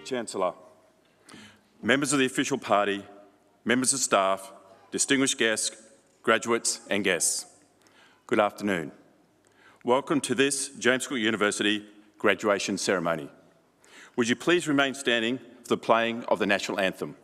Chancellor, members of the official party, members of staff, distinguished guests, graduates and guests, good afternoon. Welcome to this James Cook University graduation ceremony. Would you please remain standing for the playing of the national anthem?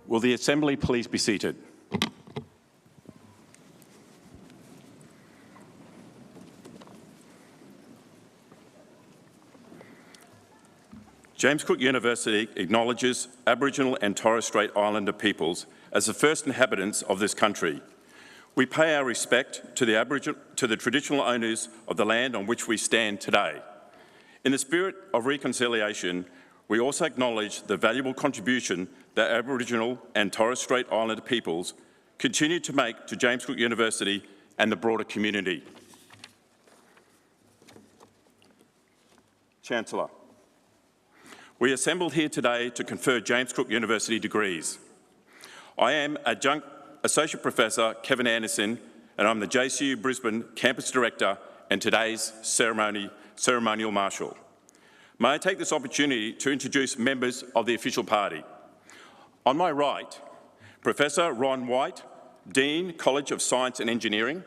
Will the Assembly please be seated? James Cook University acknowledges Aboriginal and Torres Strait Islander peoples as the first inhabitants of this country. We pay our respect to the traditional owners of the land on which we stand today. In the spirit of reconciliation, we also acknowledge the valuable contribution that Aboriginal and Torres Strait Islander peoples continue to make to James Cook University and the broader community. Chancellor, we assembled here today to confer James Cook University degrees. I am Adjunct Associate Professor Kevin Anderson and I'm the JCU Brisbane Campus Director and today's Ceremonial Marshal. May I take this opportunity to introduce members of the official party. On my right, Professor Ron White, Dean, College of Science and Engineering.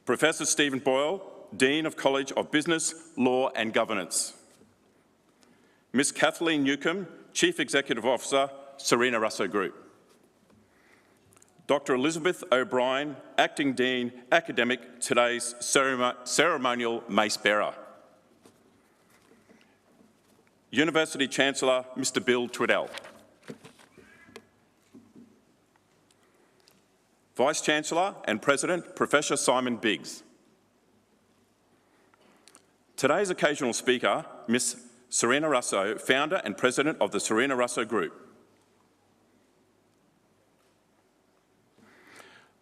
Professor Stephen Boyle, Dean of College of Business, Law and Governance. Ms Kathleen Newcomb, Chief Executive Officer, Serena Russo Group. Dr Elizabeth O'Brien, Acting Dean, Academic, today's ceremonial mace bearer. University Chancellor, Mr Bill Twiddell. Vice-Chancellor and President, Professor Simon Biggs. Today's occasional speaker, Ms Serena Russo, Founder and President of the Serena Russo Group.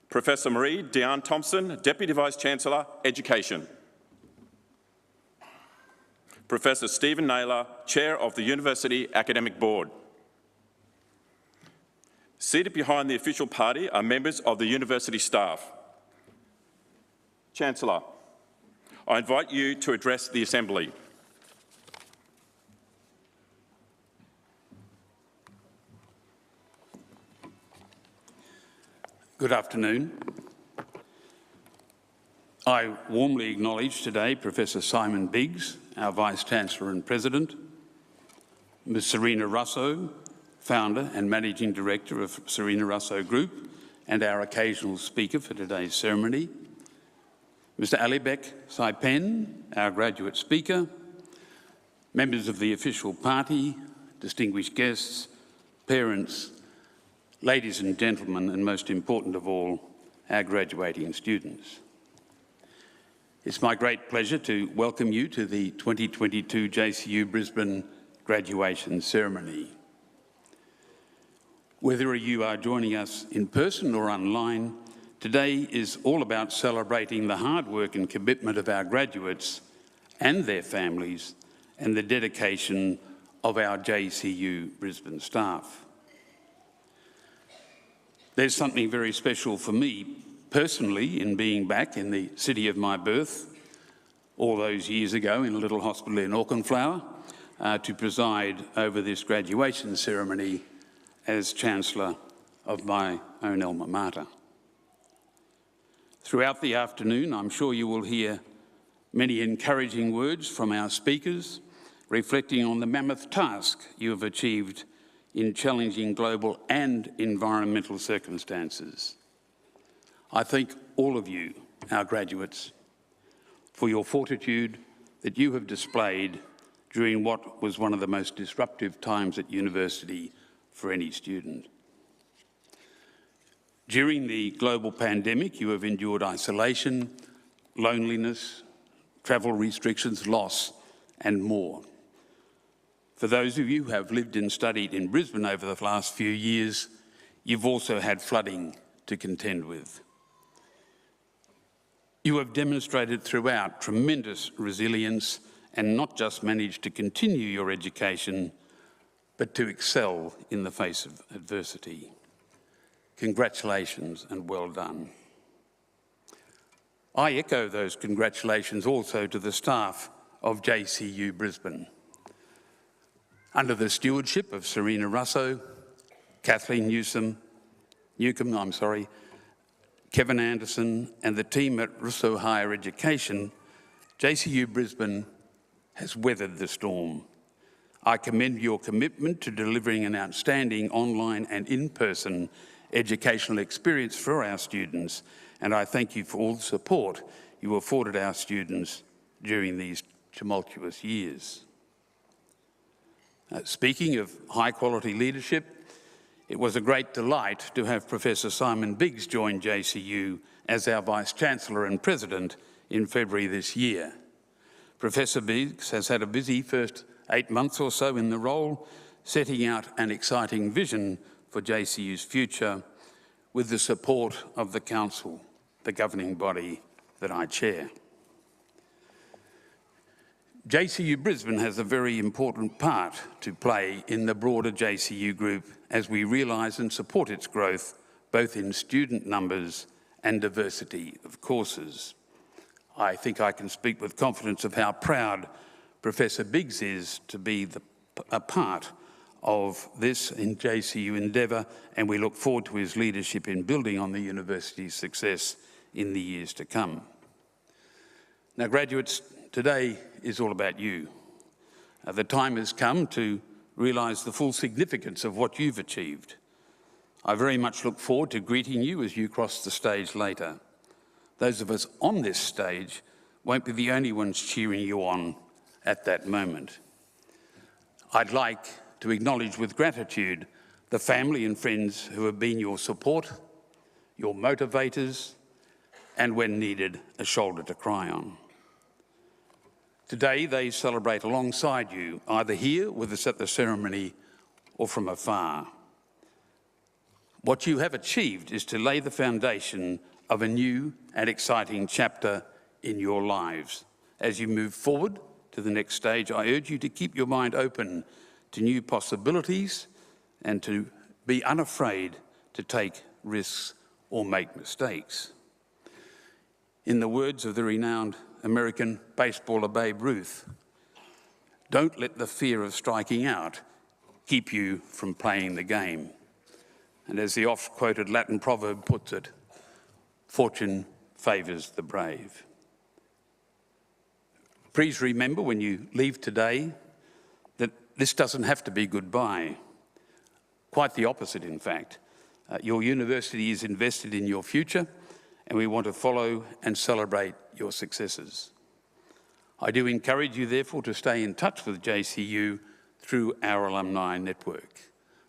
Professor Marie Diane Thompson, Deputy Vice-Chancellor, Education. Professor Stephen Naylor, Chair of the University Academic Board. Seated behind the official party are members of the university staff. Chancellor, I invite you to address the Assembly. Good afternoon. I warmly acknowledge today Professor Simon Biggs, our Vice-Chancellor and President, Ms Serena Russo, Founder and Managing Director of Serena Russo Group and our occasional speaker for today's ceremony, Mr Alibek Saipen, our graduate speaker, members of the official party, distinguished guests, parents, ladies and gentlemen, and most important of all, our graduating students. It's my great pleasure to welcome you to the 2022 JCU Brisbane graduation ceremony. Whether you are joining us in person or online, today is all about celebrating the hard work and commitment of our graduates and their families and the dedication of our JCU Brisbane staff. There's something very special for me personally in being back in the city of my birth all those years ago in a little hospital in Auchenflower to preside over this graduation ceremony as Chancellor of my own alma mater. Throughout the afternoon, I'm sure you will hear many encouraging words from our speakers, reflecting on the mammoth task you have achieved in challenging global and environmental circumstances. I thank all of you, our graduates, for your fortitude that you have displayed during what was one of the most disruptive times at university for any student. During the global pandemic, you have endured isolation, loneliness, travel restrictions, loss, and more. For those of you who have lived and studied in Brisbane over the last few years, you've also had flooding to contend with. You have demonstrated throughout tremendous resilience and not just managed to continue your education, but to excel in the face of adversity. Congratulations and well done. I echo those congratulations also to the staff of JCU Brisbane. Under the stewardship of Serena Russo, Kathleen Newcomb, Kevin Anderson and the team at Russo Higher Education, JCU Brisbane has weathered the storm. I commend your commitment to delivering an outstanding online and in-person educational experience for our students, and I thank you for all the support you afforded our students during these tumultuous years. Speaking of high-quality leadership, it was a great delight to have Professor Simon Biggs join JCU as our Vice-Chancellor and President in February this year. Professor Biggs has had a busy first 8 months or so in the role, setting out an exciting vision for JCU's future with the support of the Council, the governing body that I chair. JCU Brisbane has a very important part to play in the broader JCU group as we realise and support its growth, both in student numbers and diversity of courses. I think I can speak with confidence of how proud Professor Biggs is to be a part of this in JCU endeavour, and we look forward to his leadership in building on the university's success in the years to come. Now, graduates, today is all about you. The time has come to realise the full significance of what you've achieved. I very much look forward to greeting you as you cross the stage later. Those of us on this stage won't be the only ones cheering you on at that moment. I'd like to acknowledge with gratitude the family and friends who have been your support, your motivators, and when needed, a shoulder to cry on. Today, they celebrate alongside you, either here with us at the ceremony or from afar. What you have achieved is to lay the foundation of a new and exciting chapter in your lives. As you move forward to the next stage, I urge you to keep your mind open to new possibilities and to be unafraid to take risks or make mistakes. In the words of the renowned American baseballer Babe Ruth, don't let the fear of striking out keep you from playing the game. And as the oft-quoted Latin proverb puts it, fortune favours the brave. Please remember when you leave today that this doesn't have to be goodbye. Quite the opposite, in fact. Your university is invested in your future, and we want to follow and celebrate your successes. I do encourage you, therefore, to stay in touch with JCU through our alumni network.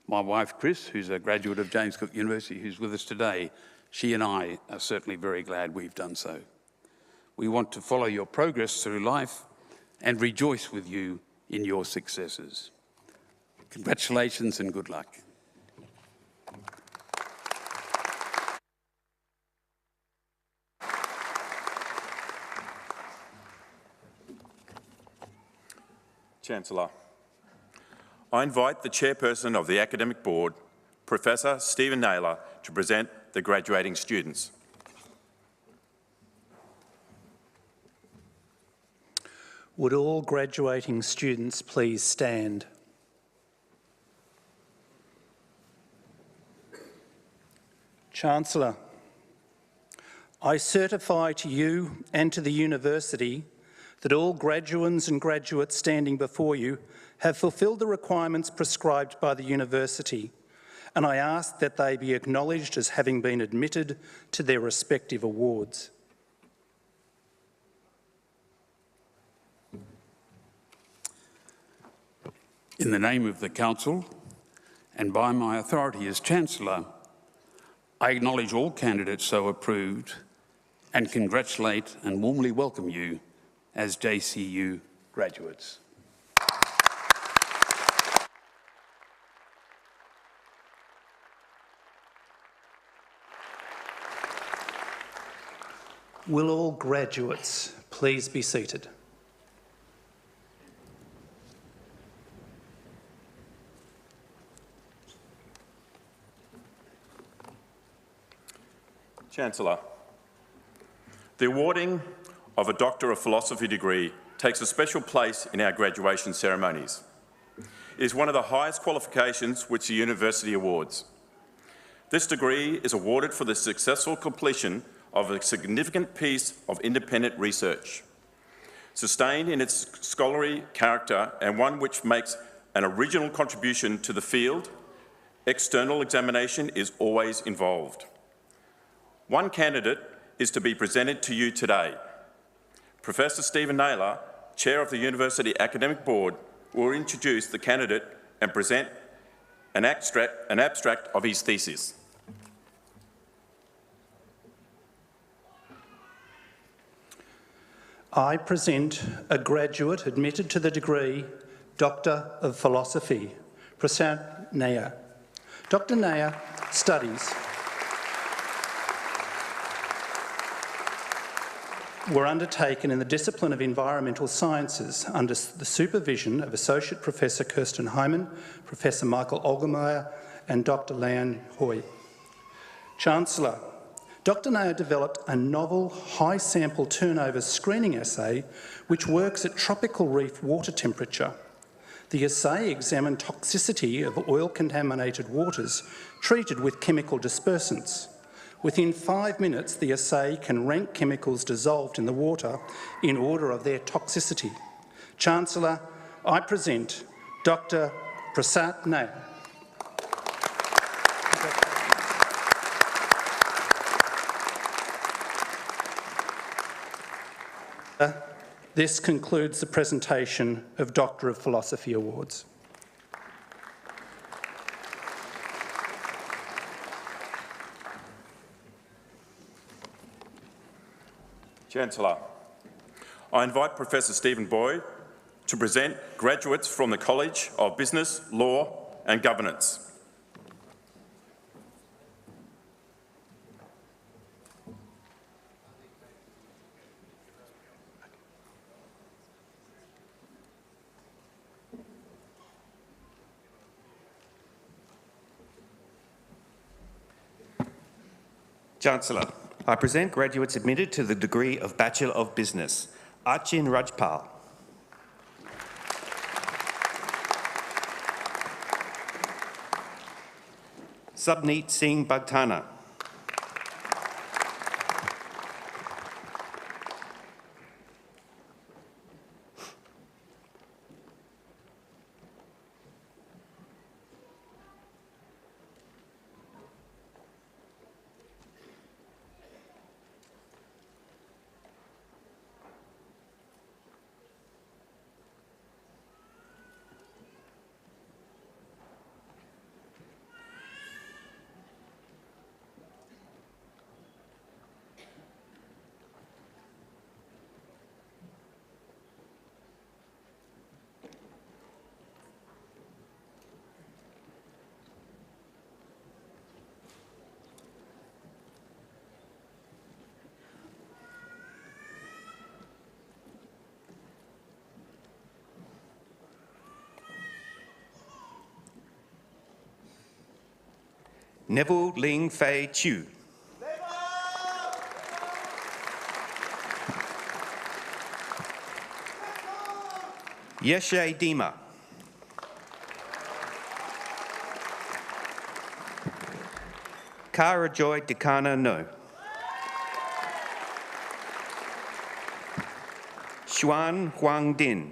My wife, Chris, who's a graduate of James Cook University, who's with us today, she and I are certainly very glad we've done so. We want to follow your progress through life and rejoice with you in your successes. Congratulations and good luck. Chancellor, I invite the Chairperson of the Academic Board, Professor Stephen Naylor, to present the graduating students. Would all graduating students please stand? Chancellor, I certify to you and to the university that all graduands and graduates standing before you have fulfilled the requirements prescribed by the university, and I ask that they be acknowledged as having been admitted to their respective awards. In the name of the Council, and by my authority as Chancellor, I acknowledge all candidates so approved and congratulate and warmly welcome you as JCU graduates. Will all graduates please be seated? Chancellor, the awarding of a Doctor of Philosophy degree takes a special place in our graduation ceremonies. It is one of the highest qualifications which the university awards. This degree is awarded for the successful completion of a significant piece of independent research, sustained in its scholarly character and one which makes an original contribution to the field. External examination is always involved. One candidate is to be presented to you today. Professor Stephen Naylor, Chair of the University Academic Board, will introduce the candidate and present an abstract of his thesis. I present a graduate admitted to the degree Doctor of Philosophy, Prasad Nair. Dr. Nair studies were undertaken in the discipline of environmental sciences under the supervision of Associate Professor Kirsten Hyman, Professor Michael Olgemeyer and Dr. Leon Hoy. Chancellor, Dr. Nair developed a novel high sample turnover screening assay which works at tropical reef water temperature. The assay examined toxicity of oil-contaminated waters treated with chemical dispersants. Within 5 minutes, the assay can rank chemicals dissolved in the water in order of their toxicity. Chancellor, I present Dr. Prasad Nair. This concludes the presentation of Doctor of Philosophy Awards. Chancellor, I invite Professor Stephen Boyd to present graduates from the College of Business, Law and Governance. Chancellor, I present graduates admitted to the degree of Bachelor of Business, Archin Rajpal. Subneet Singh Bhagtana. Neville Ling Fei Chu. Yeshe Dima. Kara Joy Dikana No. Xuan Huang Din.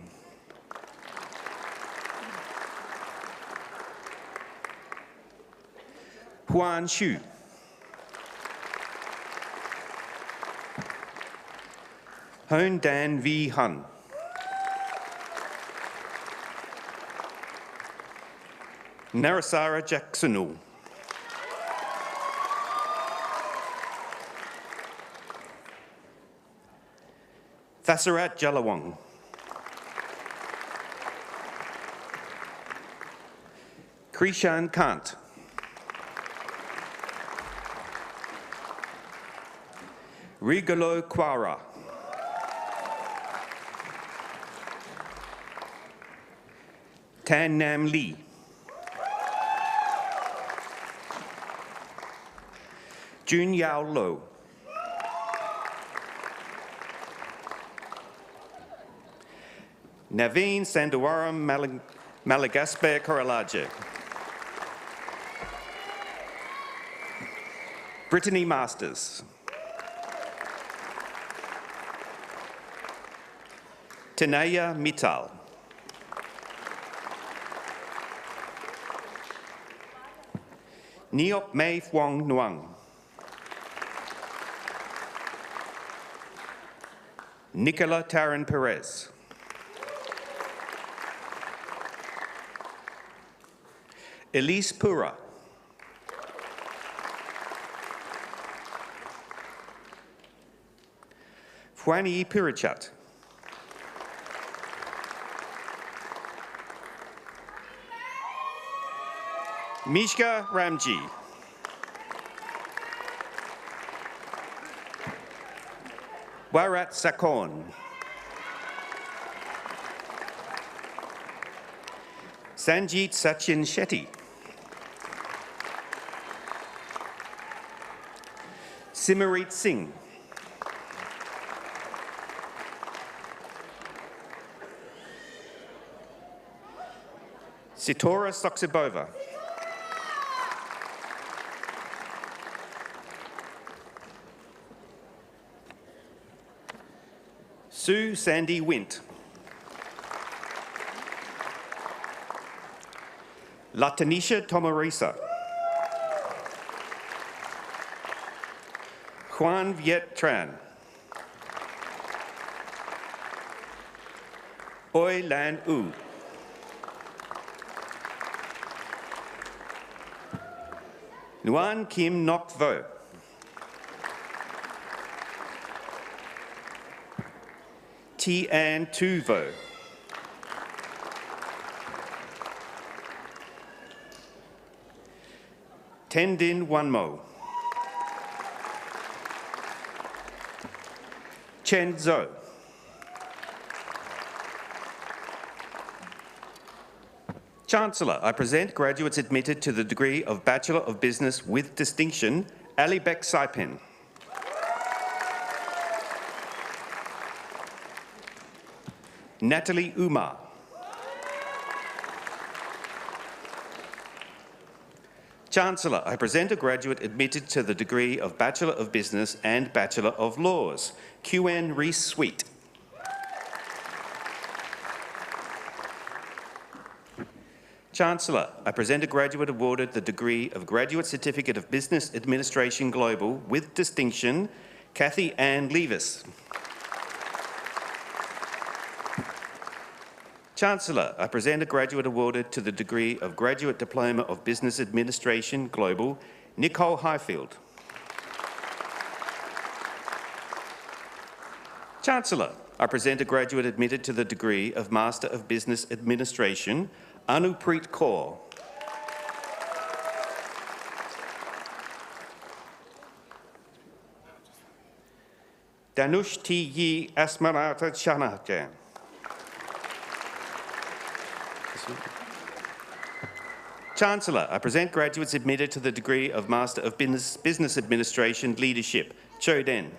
Huan Xu. Hon Dan Vi Hun. Narasara Jacksonul. Thasarat Jalawong. Krishan Kant. Rigolo Kwara. Tan Nam Lee. Jun Yao Lo. Naveen Sandawaram Malagaspe Koralaje. Brittany Masters. Tanaya Mittal. Niop Mei Phuong Nguyen. Nicola Taran Perez. Elise Pura. Fuani Pirichat. Mishka Ramji. Warat Sakon. Sanjeet Sachin Shetty. Simmerit Singh. Sitora Soksibova. Sue Sandy Wint. Latanisha Tomarisa. Juan Viet Tran. Oi Lan U. Nguyen Kim Nok Vo. T An Tu Vo. Tendin Wanmo. Chen Zhou. Chancellor, I present graduates admitted to the degree of Bachelor of Business with Distinction, Alibek Saipen. Natalie Umar. Chancellor, I present a graduate admitted to the degree of Bachelor of Business and Bachelor of Laws, QN Rees-Sweet. Chancellor, I present a graduate awarded the degree of Graduate Certificate of Business Administration Global with Distinction, Kathy Ann Levis. Chancellor, I present a graduate awarded to the degree of Graduate Diploma of Business Administration Global, Nicole Highfield. Chancellor, I present a graduate admitted to the degree of Master of Business Administration, Anupreet Kaur. Danush T. Yi Asmarata Shanajan. Chancellor, I present graduates admitted to the degree of Master of Business Administration Leadership, Cho Den.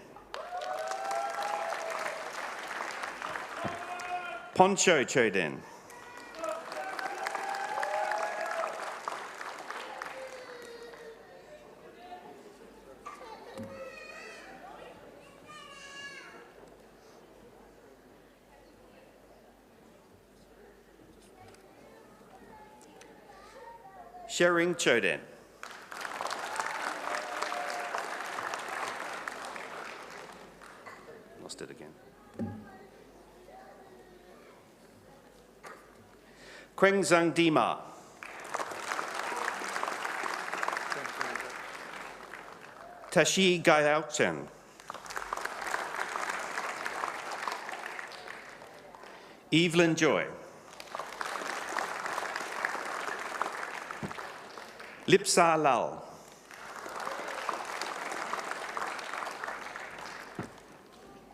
Poncho Cho Den. Shering Choden. Lost it again. Kreng Zhang Dima. Tashi Gayauchen. Evelyn Joy. Lipsa Lal.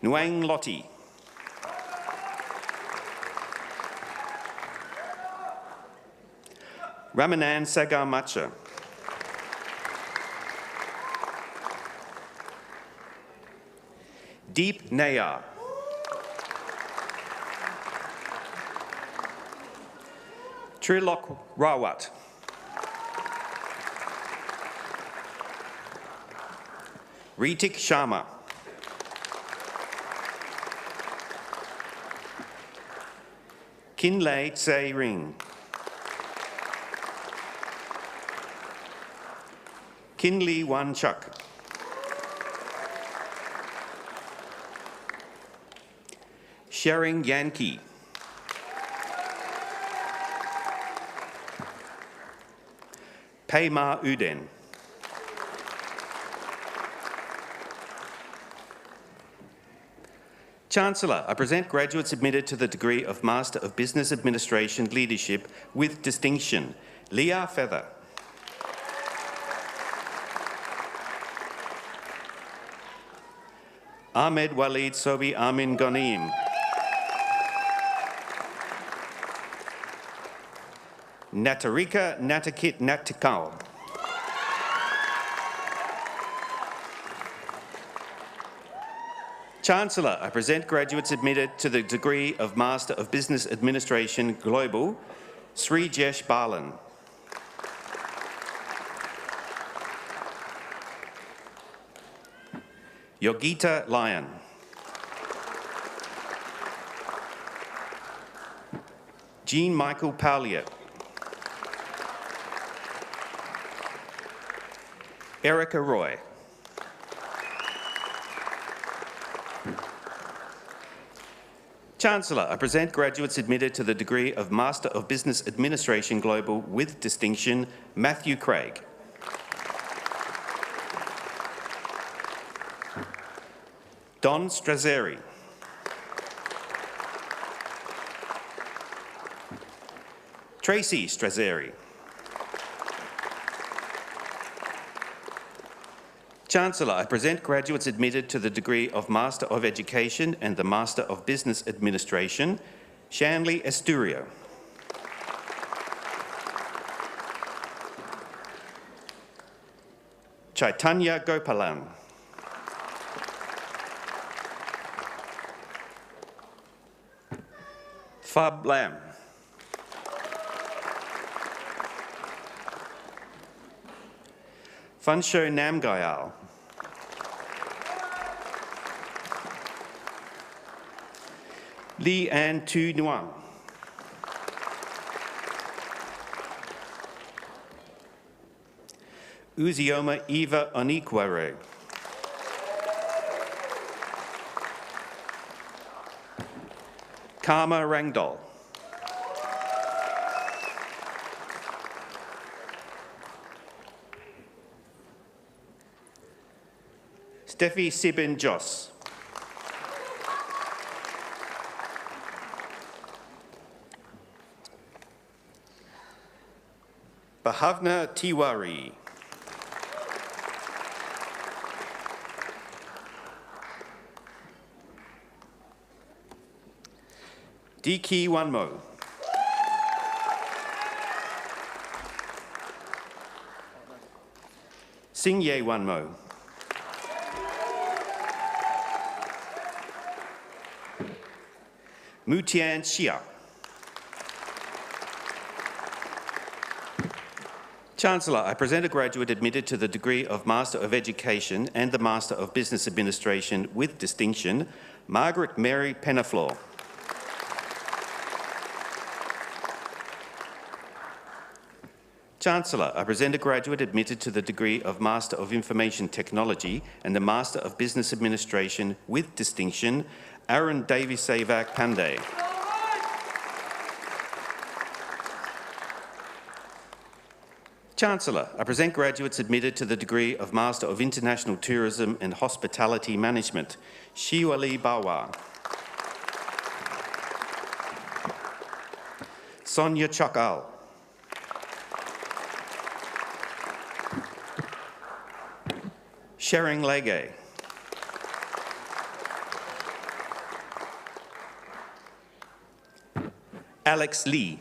Nguyen Lottie. Ramanan Sagamacha. Deep Nayar. Trilok Rawat. Ritik Sharma. Kinlay Tsai Ring. Kinley Wan Chuk. Shering Yankee. Paymar Uden. Chancellor, I present graduates admitted to the degree of Master of Business Administration Leadership with distinction. Leah Feather. Ahmed Walid Sobi Amin Ghanim. Natarika Natakit Natikau. Chancellor, I present graduates admitted to the degree of Master of Business Administration Global, Sri Jesh Balan. Yogita Lyon. Jean Michael Paulier. Erica Roy. Chancellor, I present graduates admitted to the degree of Master of Business Administration Global with distinction, Matthew Craig. Don Strazzeri. Tracy Strazzeri. Chancellor, I present graduates admitted to the degree of Master of Education and the Master of Business Administration, Shanley Esturio. Chaitanya Gopalan. Fab Lam. Funsho Namgayal. Lee Ann Tu Nguyen. Uzioma Eva Onikware. Karma Rangdol. Steffi Sibin Joss. Bhavna Tiwari. Diki Wanmo. Singye Wanmo. Mutian Xia. Chancellor, I present a graduate admitted to the degree of Master of Education and the Master of Business Administration with distinction, Margaret Mary Penaflor. Chancellor, I present a graduate admitted to the degree of Master of Information Technology and the Master of Business Administration with distinction, Aaron Davisavak Pandey. Chancellor, I present graduates admitted to the degree of Master of International Tourism and Hospitality Management, Shiwali Bawa. Sonia Chakal. Shering Legay. Alex Lee.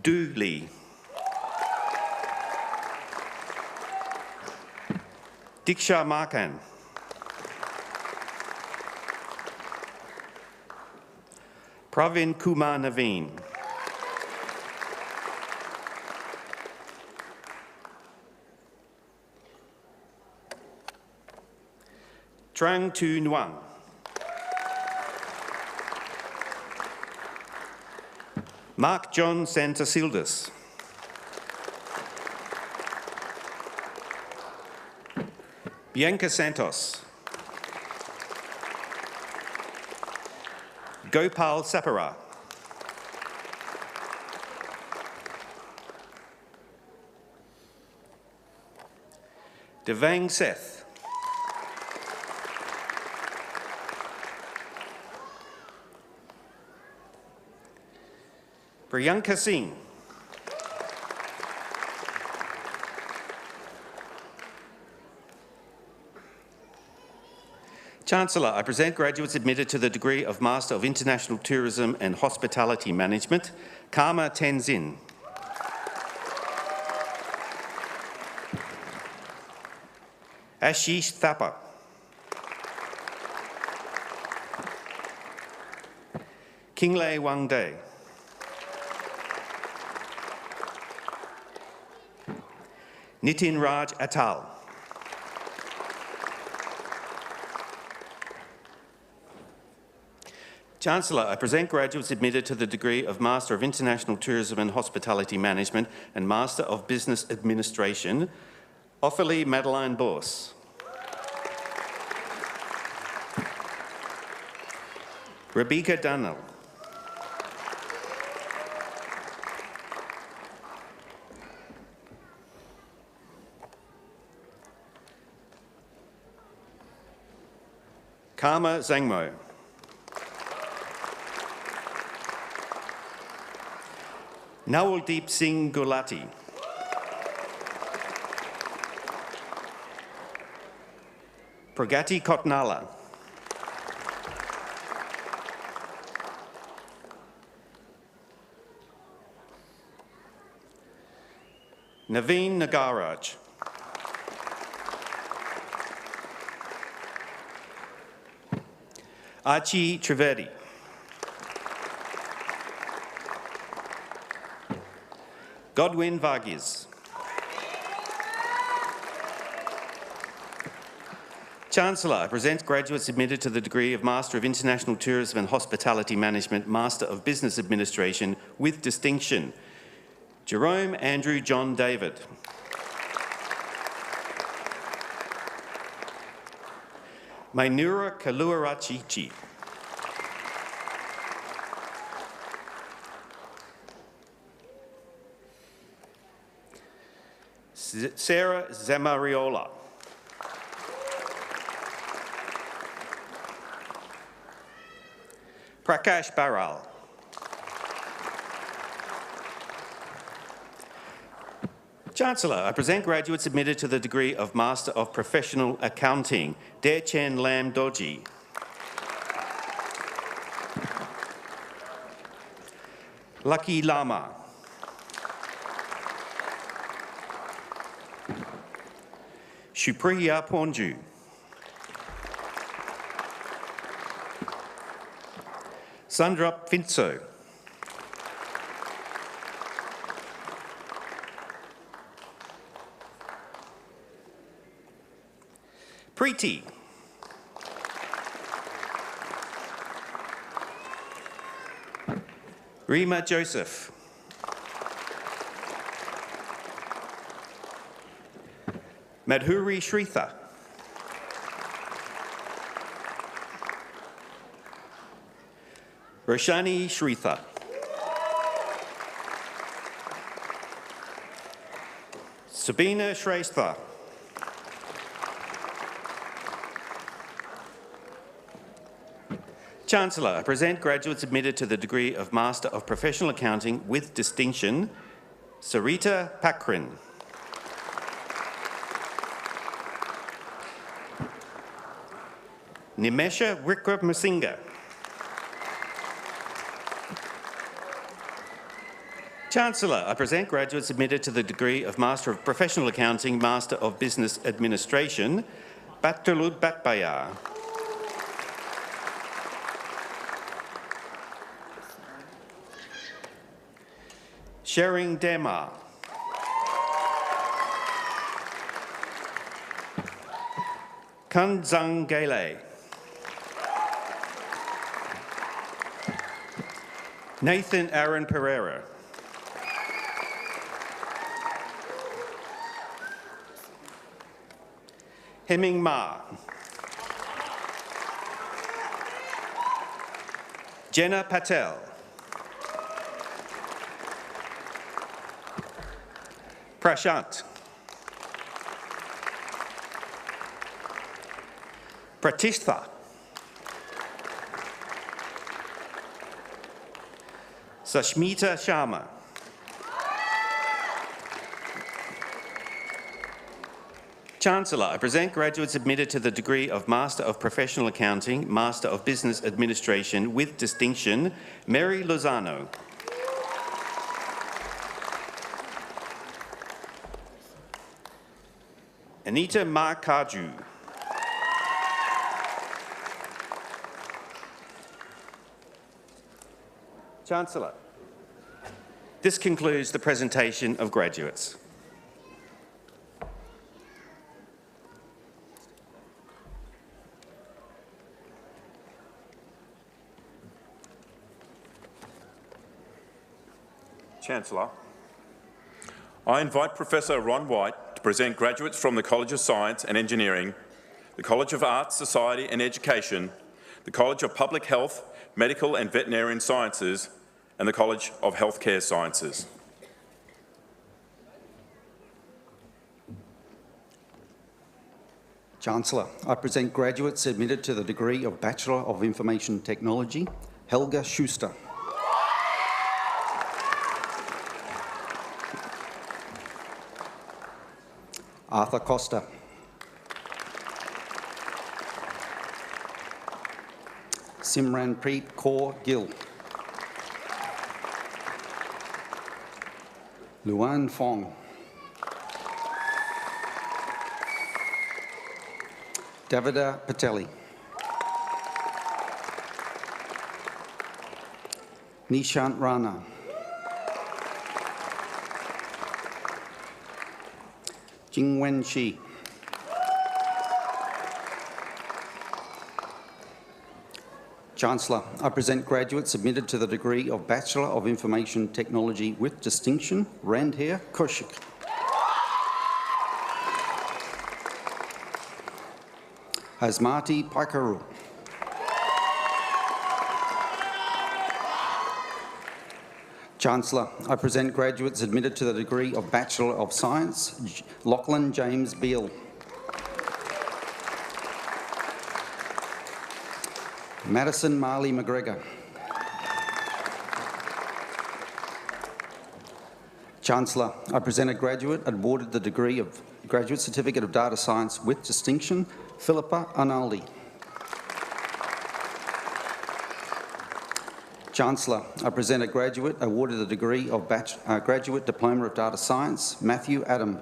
Du Lee. Diksha Markan. Pravin Kumar Naveen. Trang Tu Nguyen. Mark John Santasildas. Bianca Santos. Gopal Sapara. Devang Seth. Priyanka Singh. Chancellor, I present graduates admitted to the degree of Master of International Tourism and Hospitality Management, Karma Tenzin. Ashish Thapa. Kinglei Wangday. Nitin Raj Atal. Chancellor, I present graduates admitted to the degree of Master of International Tourism and Hospitality Management and Master of Business Administration, Ophelie Madeline Boss. Rebecca Dunnell. Karma Zangmo. Nawaldeep Singh Gulati. Pragati Kotnala. Naveen Nagaraj. Archie Trivedi. Godwin Varghese. Chancellor, I present graduates admitted to the degree of Master of International Tourism and Hospitality Management, Master of Business Administration with distinction, Jerome Andrew John David. Mainura Kaluarachichi. Sarah Zamariola. Prakash Baral. Chancellor, I present graduates admitted to the degree of Master of Professional Accounting, Dechen Lam Doji. Lucky Lama. Shupriya Ponju. Sandra Fintso. Preeti. Rima Joseph. Madhuri Shritha. Roshani Shritha. Sabina Shrestha. Chancellor, I present graduates admitted to the degree of Master of Professional Accounting with distinction, Sarita Pakrin. Nimesha Wickramasinghe. Chancellor, I present graduates admitted to the degree of Master of Professional Accounting, Master of Business Administration, Battalud Batbayar. Shering Demar. Kanzang Gele. Nathan Aaron Pereira. Heming Ma. Jenna Patel. Prashant. Pratistha. Sashmita Sharma. Chancellor, I present graduates admitted to the degree of Master of Professional Accounting, Master of Business Administration with distinction, Mary Lozano. Anita Markaju. Chancellor, this concludes the presentation of graduates. Chancellor, I invite Professor Ron White to present graduates from the College of Science and Engineering, the College of Arts, Society and Education, the College of Public Health, Medical and Veterinarian Sciences, and the College of Healthcare Sciences. Chancellor, I present graduates admitted to the degree of Bachelor of Information Technology, Helga Schuster. Arthur Costa. Simranpreet Kaur Gill. Luan Fong. Davida Patelli. Nishant Rana. Jingwen Shi. Chancellor, I present graduates admitted to the degree of Bachelor of Information Technology with distinction, Randhir Kaushik. Hasmati Paikaru. Chancellor, I present graduates admitted to the degree of Bachelor of Science, Lachlan James Beale. Madison Marley McGregor. Chancellor, I present a graduate awarded the degree of Graduate Certificate of Data Science with distinction, Philippa Arnaldi. Chancellor, I present a graduate awarded the degree of Graduate Diploma of Data Science, Matthew Adam.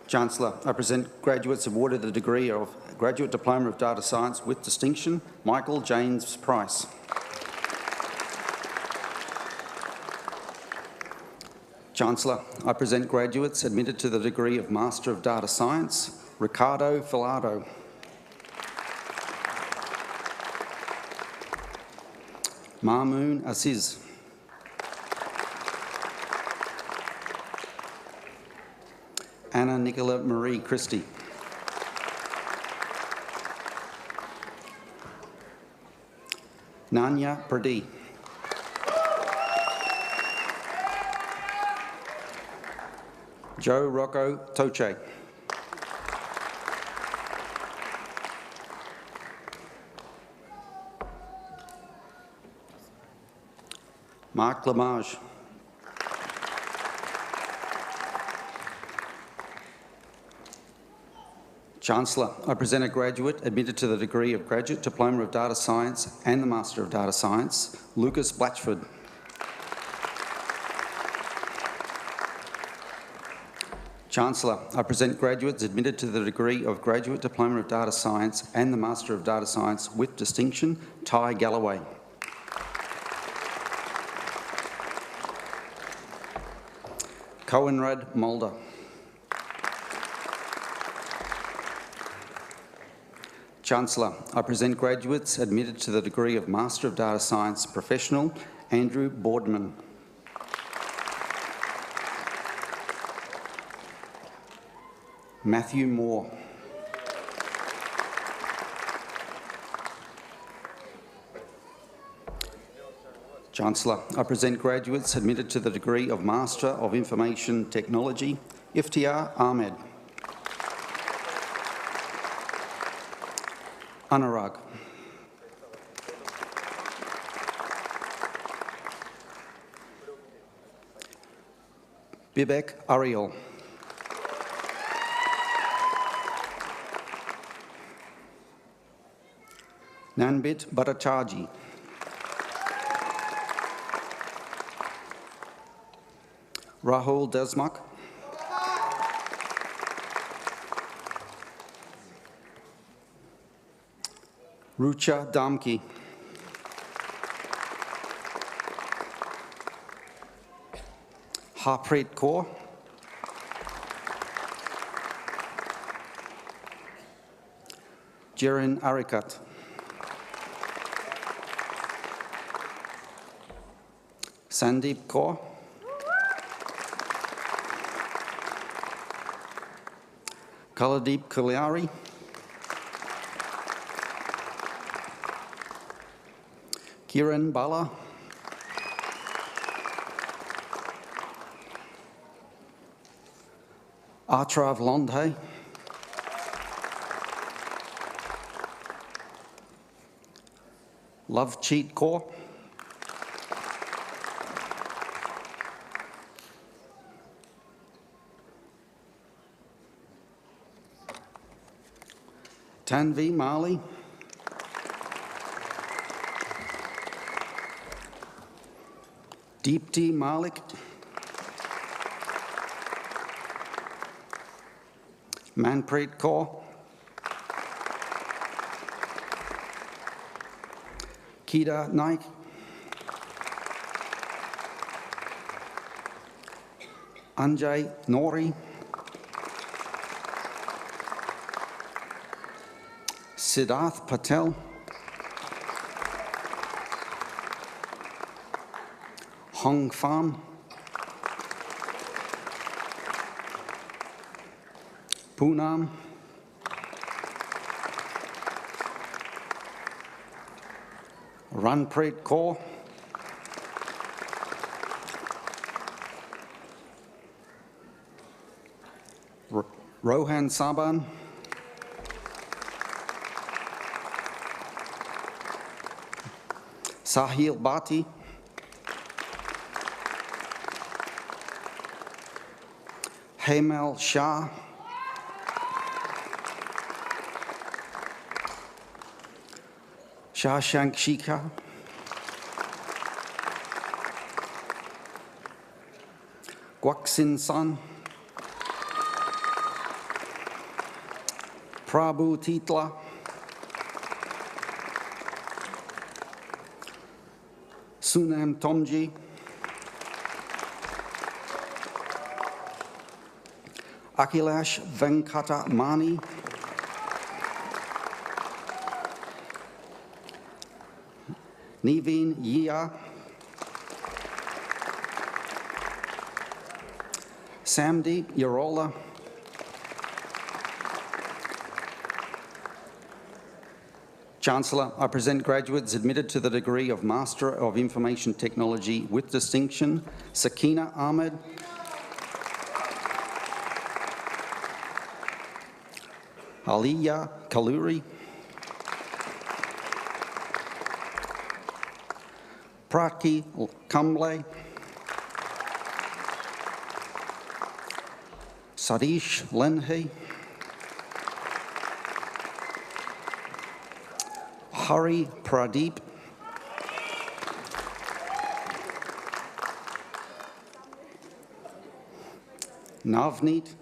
Chancellor, I present graduates awarded the degree of Graduate Diploma of Data Science with distinction, Michael James Price. Chancellor, I present graduates admitted to the degree of Master of Data Science, Ricardo Filardo. Mamoon Aziz. Anna Nicola Marie Christie. Nanya Pradee. Joe Rocco Toche. Mark Lamage. Chancellor, I present a graduate admitted to the degree of Graduate Diploma of Data Science and the Master of Data Science, Lucas Blatchford. Chancellor, I present graduates admitted to the degree of Graduate Diploma of Data Science and the Master of Data Science with distinction, Ty Galloway. Coenrad Mulder. Chancellor, I present graduates admitted to the degree of Master of Data Science Professional, Andrew Boardman. Matthew Moore. Chancellor, I present graduates admitted to the degree of Master of Information Technology, Iftiar Ahmed. Anurag. Bibek Ariel. Nanbit Bhattacharjee. Rahul Desmak. Rucha Damki. Harpreet Kaur. Jiren Arikat. Sandeep Kaur. Kaladeep Kalyari. Kiran Bala. Artrav Londhe. Lovecheat Kaur. Tanvi Mali. Deepti Malik. Manpreet Kaur. Kida Naik. Anjay Nori. Siddharth Patel. Hong Fan. Poonam. Ranpreet Kaur. Rohan Saban. Sahil Bhatti. Hemal Shah. Shashank Shikha. Guaksin San. Prabhu Titla. Sunam Tomji. Akhilesh Venkata Mani. Niveen Yia, Samdeep Yarola, Chancellor, I present graduates admitted to the degree of Master of Information Technology with distinction: Sakina Ahmed, Aliya Kaluri, Prati Kamble, Sadish Lenhi, Hari Pradeep, Navneet,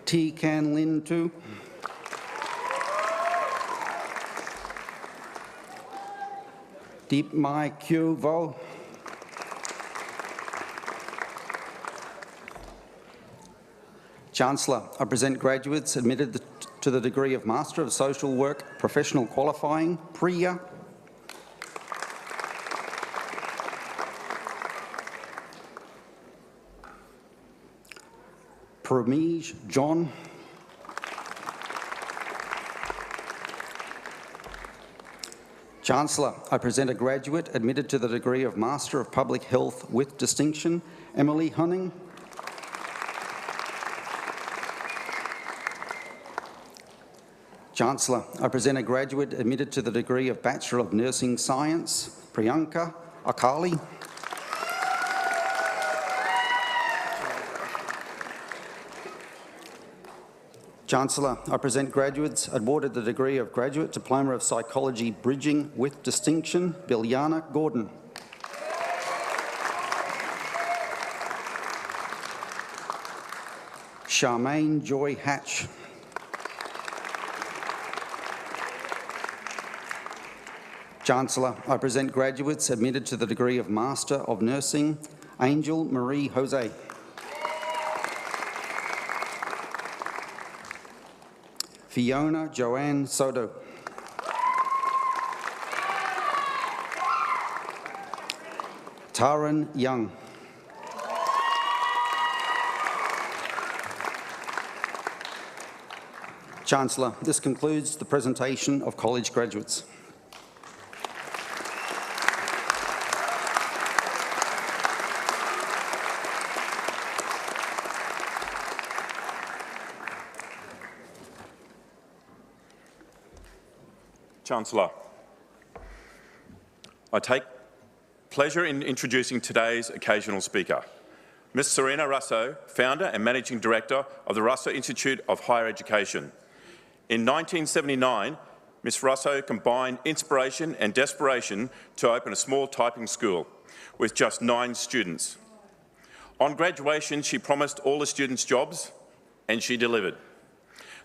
T. Kan Lin Tu, Deep Mai Kyu Vo, Chancellor, I present graduates admitted to the degree of Master of Social Work Professional Qualifying, Priya, Pramij John, Chancellor, I present a graduate admitted to the degree of Master of Public Health with distinction, Emily Hunning, Chancellor, I present a graduate admitted to the degree of Bachelor of Nursing Science, Priyanka Akali, Chancellor, I present graduates awarded the degree of Graduate Diploma of Psychology Bridging with distinction, Bilyana Gordon. Charmaine Joy Hatch. Chancellor, I present graduates admitted to the degree of Master of Nursing, Angel Marie Jose. Fiona Joanne Soto. Taran Young. Chancellor, this concludes the presentation of college graduates. Chancellor, I take pleasure in introducing today's occasional speaker, Ms. Serena Russo, founder and managing director of the Russo Institute of Higher Education. In 1979, Ms. Russo combined inspiration and desperation to open a small typing school with just 9 students. On graduation, she promised all the students jobs, and she delivered.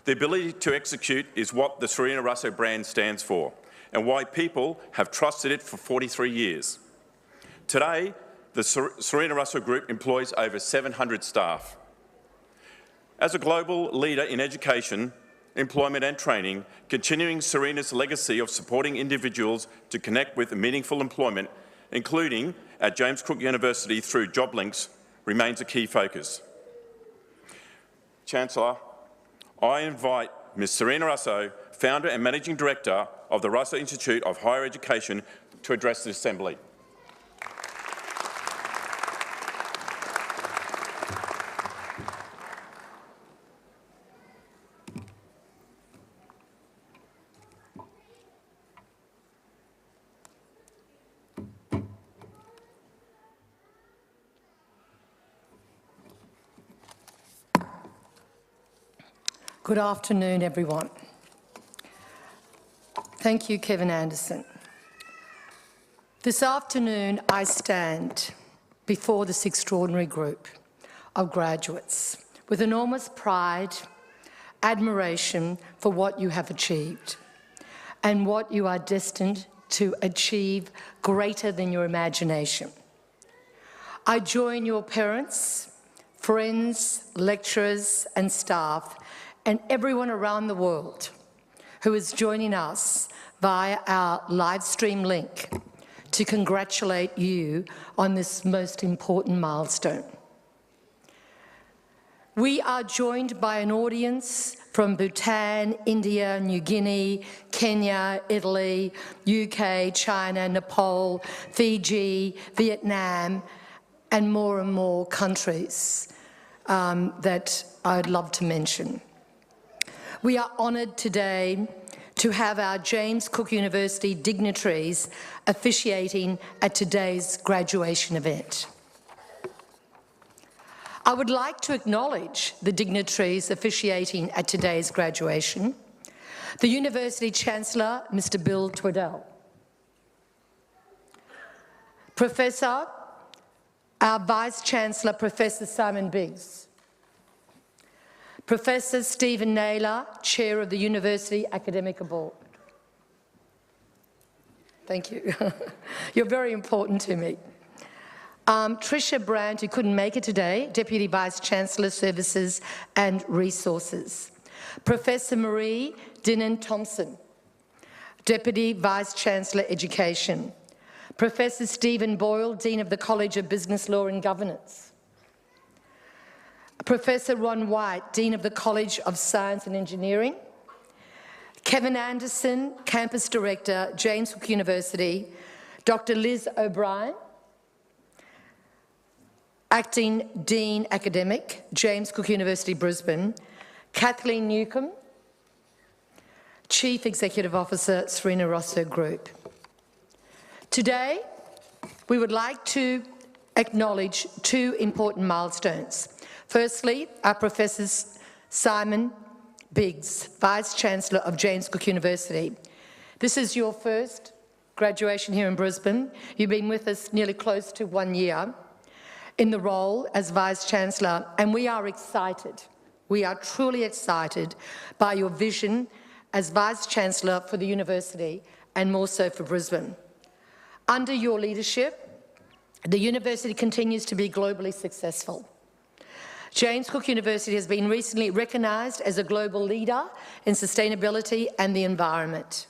The ability to execute is what the Serena Russo brand stands for and why people have trusted it for 43 years. Today, the Serena Russo Group employs over 700 staff. As a global leader in education, employment and training, continuing Serena's legacy of supporting individuals to connect with meaningful employment, including at James Cook University through job links, remains a key focus. Chancellor, I invite Ms. Serena Russo, founder and managing director of the Russo Institute of Higher Education, to address the Assembly. Good afternoon, everyone. Thank you, Kevin Anderson. This afternoon, I stand before this extraordinary group of graduates with enormous pride, admiration for what you have achieved and what you are destined to achieve greater than your imagination. I join your parents, friends, lecturers and staff and everyone around the world who is joining us via our live stream link to congratulate you on this most important milestone. We are joined by an audience from Bhutan, India, New Guinea, Kenya, Italy, UK, China, Nepal, Fiji, Vietnam, and more countries that I'd love to mention. We are honoured today to have our James Cook University dignitaries officiating at today's graduation event. I would like to acknowledge the dignitaries officiating at today's graduation: the University Chancellor, Mr. Bill Twaddell, our Vice-Chancellor, Professor Simon Biggs, Professor Stephen Naylor, Chair of the University Academic Board. Thank you. You're very important to me. Tricia Brandt, who couldn't make it today, Deputy Vice-Chancellor, Services and Resources. Professor Marie Dinnan-Thompson, Deputy Vice-Chancellor, Education. Professor Stephen Boyle, Dean of the College of Business Law and Governance. Professor Ron White, Dean of the College of Science and Engineering. Kevin Anderson, Campus Director, James Cook University. Dr. Liz O'Brien, Acting Dean Academic, James Cook University, Brisbane. Kathleen Newcomb, Chief Executive Officer, Serena Rosso Group. Today, we would like to acknowledge two important milestones. Firstly, our Professor Simon Biggs, Vice-Chancellor of James Cook University. This is your first graduation here in Brisbane. You've been with us nearly close to 1 year in the role as Vice-Chancellor, and we are excited. We are truly excited by your vision as Vice-Chancellor for the university and more so for Brisbane. Under your leadership, the university continues to be globally successful. James Cook University has been recently recognised as a global leader in sustainability and the environment.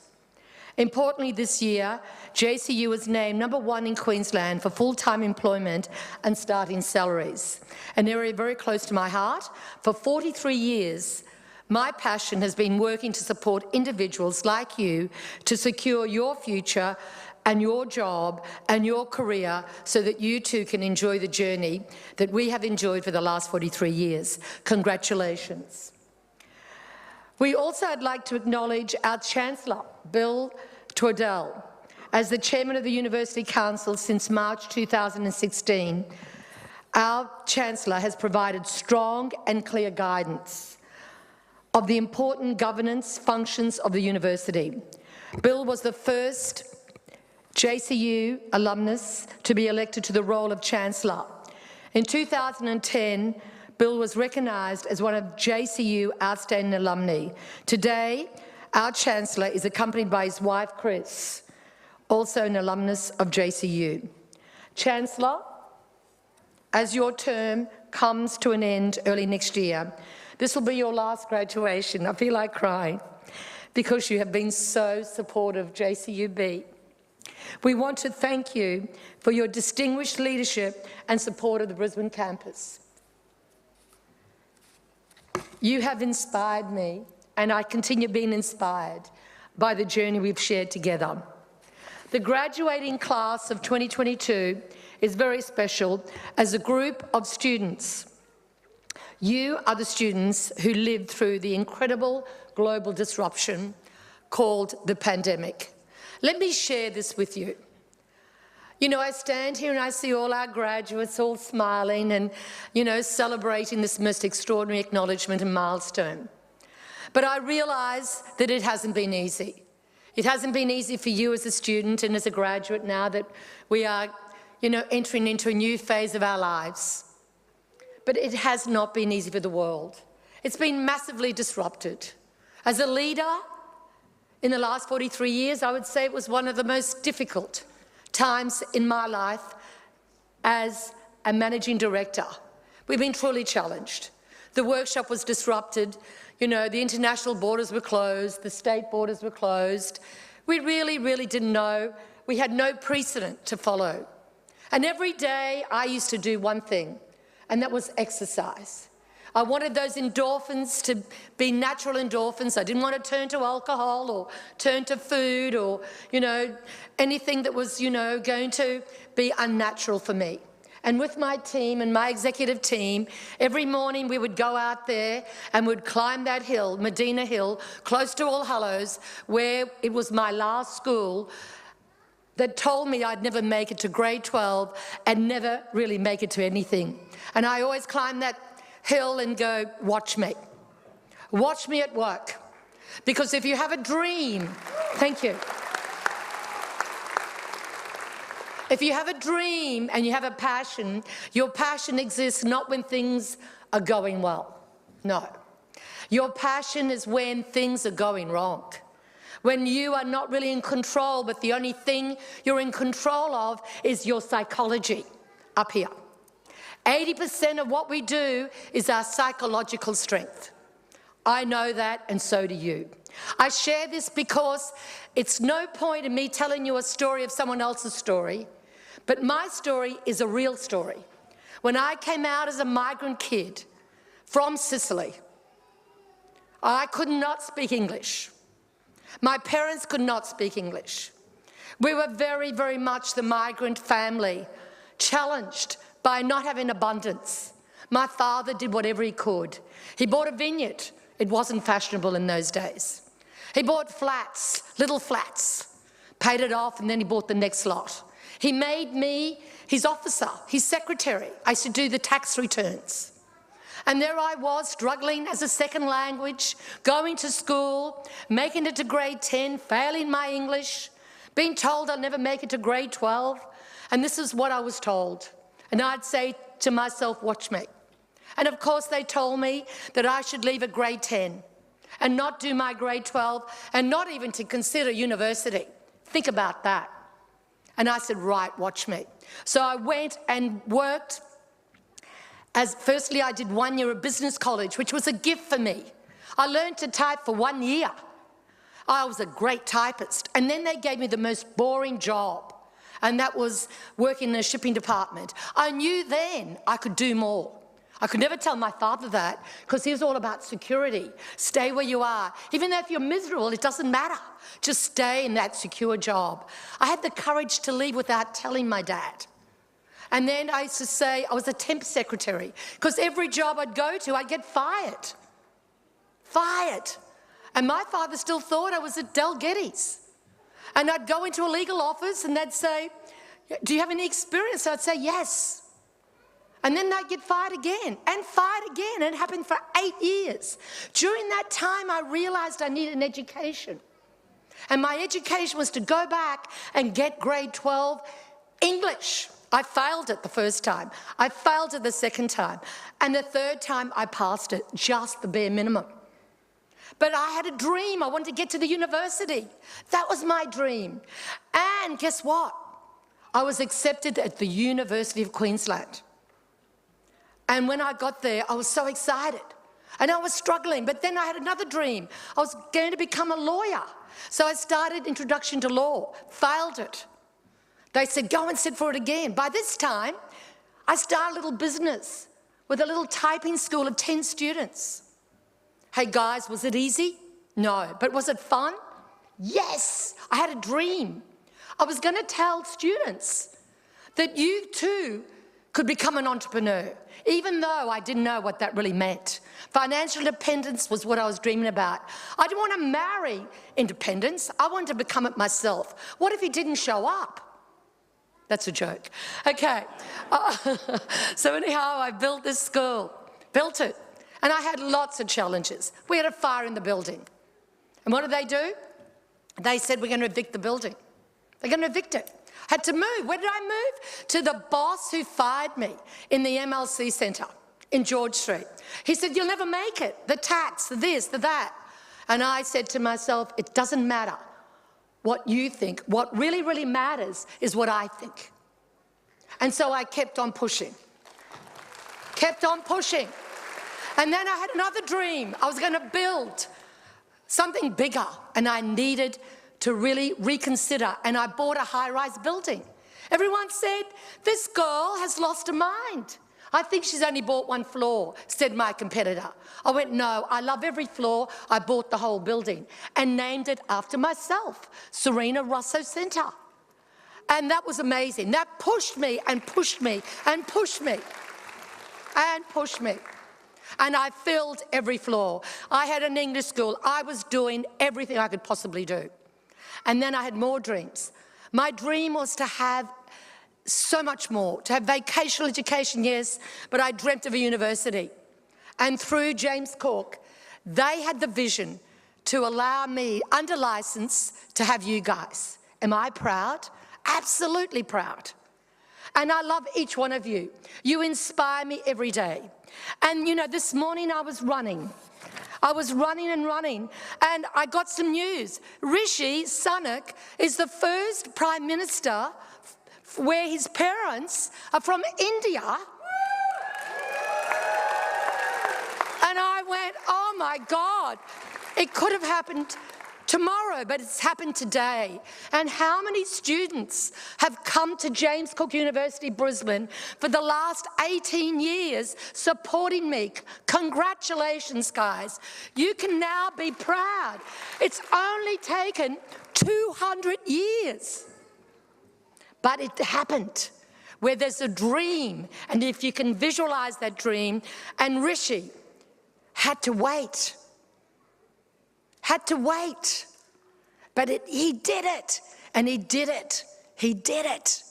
Importantly, this year, JCU was named #1 in Queensland for full-time employment and starting salaries, an area very close to my heart. For 43 years, my passion has been working to support individuals like you to secure your future and your job and your career so that you too can enjoy the journey that we have enjoyed for the last 43 years. Congratulations. We also would like to acknowledge our Chancellor, Bill Twaddell. As the Chairman of the University Council since March 2016, our Chancellor has provided strong and clear guidance of the important governance functions of the university. Bill was the first JCU alumnus to be elected to the role of Chancellor. In 2010, Bill was recognised as one of JCU Outstanding Alumni. Today, our Chancellor is accompanied by his wife, Chris, also an alumnus of JCU. Chancellor, as your term comes to an end early next year, this will be your last graduation. I feel like crying because you have been so supportive of JCUB. We want to thank you for your distinguished leadership and support of the Brisbane campus. You have inspired me, and I continue being inspired by the journey we've shared together. The graduating class of 2022 is very special as a group of students. You are the students who lived through the incredible global disruption called the pandemic. Let me share this with you. You know, I stand here and I see all our graduates all smiling and, you know, celebrating this most extraordinary acknowledgement and milestone. But I realise that it hasn't been easy. It hasn't been easy for you as a student and as a graduate now that we are, you know, entering into a new phase of our lives. But it has not been easy for the world. It's been massively disrupted. As a leader, in the last 43 years, I would say it was one of the most difficult times in my life as a managing director. We've been truly challenged. The workshop was disrupted. You know, the international borders were closed, the state borders were closed. We really didn't know. We had no precedent to follow. And every day I used to do one thing, and that was exercise. I wanted those endorphins to be natural endorphins. I didn't want to turn to alcohol or turn to food or, you know, anything that was, you know, going to be unnatural for me. And with my team and my executive team, every morning we would go out there and would climb that hill, Medina Hill, close to All Hallows, where it was my last school, that told me I'd never make it to grade 12 and never really make it to anything. And I always climbed that hill and go, watch me. Watch me at work. Because if you have a dream, thank you. If you have a dream and you have a passion, your passion exists not when things are going well. No. Your passion is when things are going wrong. When you are not really in control, but the only thing you're in control of is your psychology up here. 80% of what we do is our psychological strength. I know that, and so do you. I share this because it's no point in me telling you a story of someone else's story, but my story is a real story. When I came out as a migrant kid from Sicily, I could not speak English. My parents could not speak English. We were very much the migrant family, challenged by not having abundance. My father did whatever he could. He bought a vineyard. It wasn't fashionable in those days. He bought flats, little flats, paid it off, and then he bought the next lot. He made me his officer, his secretary. I used to do the tax returns. And there I was, struggling as a second language, going to school, making it to grade 10, failing my English, being told I'll never make it to grade 12. And this is what I was told. And I'd say to myself, watch me. And of course they told me that I should leave at grade 10 and not do my grade 12 and not even to consider university. Think about that. And I said, right, watch me. So I went and worked firstly I did 1 year of business college, which was a gift for me. I learned to type for 1 year. I was a great typist. And then they gave me the most boring job, and that was working in a shipping department. I knew then I could do more. I could never tell my father that because he was all about security. Stay where you are. Even though if you're miserable, it doesn't matter. Just stay in that secure job. I had the courage to leave without telling my dad. And then I used to say I was a temp secretary because every job I'd go to, I'd get fired. Fired. And my father still thought I was at Del Geddes. And I'd go into a legal office and they'd say, do you have any experience? I'd say, yes. And then they'd get fired again and fired again. And it happened for 8 years. During that time, I realised I needed an education. And my education was to go back and get grade 12 English. I failed it the first time. I failed it the second time. And the third time, I passed it, just the bare minimum. But I had a dream. I wanted to get to the university. That was my dream. And guess what? I was accepted at the University of Queensland. And when I got there, I was so excited. And I was struggling. But then I had another dream. I was going to become a lawyer. So I started Introduction to Law, failed it. They said, go and sit for it again. By this time, I started a little business with a little typing school of 10 students. Hey guys, was it easy? No. But was it fun? Yes. I had a dream. I was going to tell students that you too could become an entrepreneur, even though I didn't know what that really meant. Financial independence was what I was dreaming about. I didn't want to marry independence. I wanted to become it myself. What if he didn't show up? That's a joke. Okay. So anyhow, I built this school, built it, and I had lots of challenges. We had a fire in the building. And what did they do? They said, we're going to evict the building. They're going to evict it. I had to move. Where did I move? To the boss who fired me in the MLC Centre in George Street. He said, you'll never make it. The tax, the this, the that. And I said to myself, it doesn't matter what you think. What really matters is what I think. And so I kept on pushing. Kept on pushing. And then I had another dream. I was going to build something bigger, and I needed to really reconsider, and I bought a high-rise building. Everyone said, this girl has lost her mind. I think she's only bought one floor, said my competitor. I went, no, I love every floor. I bought the whole building and named it after myself, Serena Russo Centre. And that was amazing. That pushed me and pushed me and pushed me and pushed me. And I filled every floor. I had an English school. I was doing everything I could possibly do. And then I had more dreams. My dream was to have so much more, to have vocational education, yes, but I dreamt of a university. And through James Cook, they had the vision to allow me, under licence, to have you guys. Am I proud? Absolutely proud. And I love each one of you. You inspire me every day. And you know, this morning I was running. I was running and running, and I got some news. Rishi Sunak is the first Prime Minister where his parents are from India. And I went, oh my God, it could have happened tomorrow, but it's happened today. And how many students have come to James Cook University, Brisbane for the last 18 years supporting me? Congratulations, guys. You can now be proud. It's only taken 200 years. But it happened, where there's a dream, and if you can visualize that dream, and Rishi had to wait. But he did it, and he did it. He did it,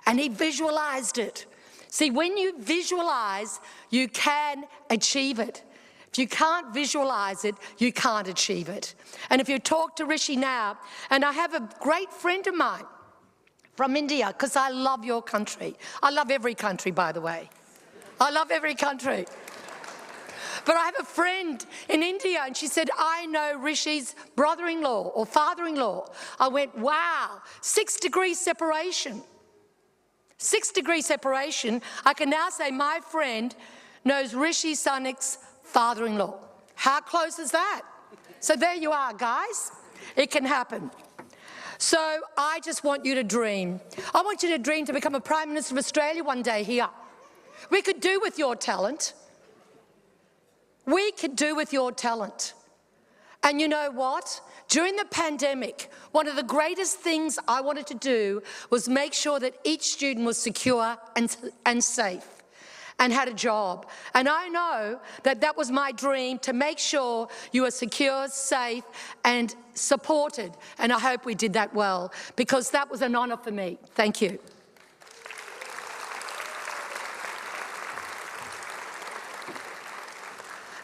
and he visualized it. See, when you visualize, you can achieve it. If you can't visualize it, you can't achieve it. And if you talk to Rishi now, and I have a great friend of mine from India, because I love your country. I love every country, by the way. I love every country. But I have a friend in India, and she said, I know Rishi's brother-in-law or father-in-law. I went, wow, 6 degrees separation. 6 degrees separation. I can now say my friend knows Rishi Sunak's father-in-law. How close is that? So there you are, guys. It can happen. So I just want you to dream. I want you to dream to become a Prime Minister of Australia one day here. We could do with your talent. We could do with your talent. And you know what? During the pandemic, one of the greatest things I wanted to do was make sure that each student was secure and safe and had a job. And I know that that was my dream, to make sure you are secure, safe and supported. And I hope we did that well, because that was an honour for me. Thank you.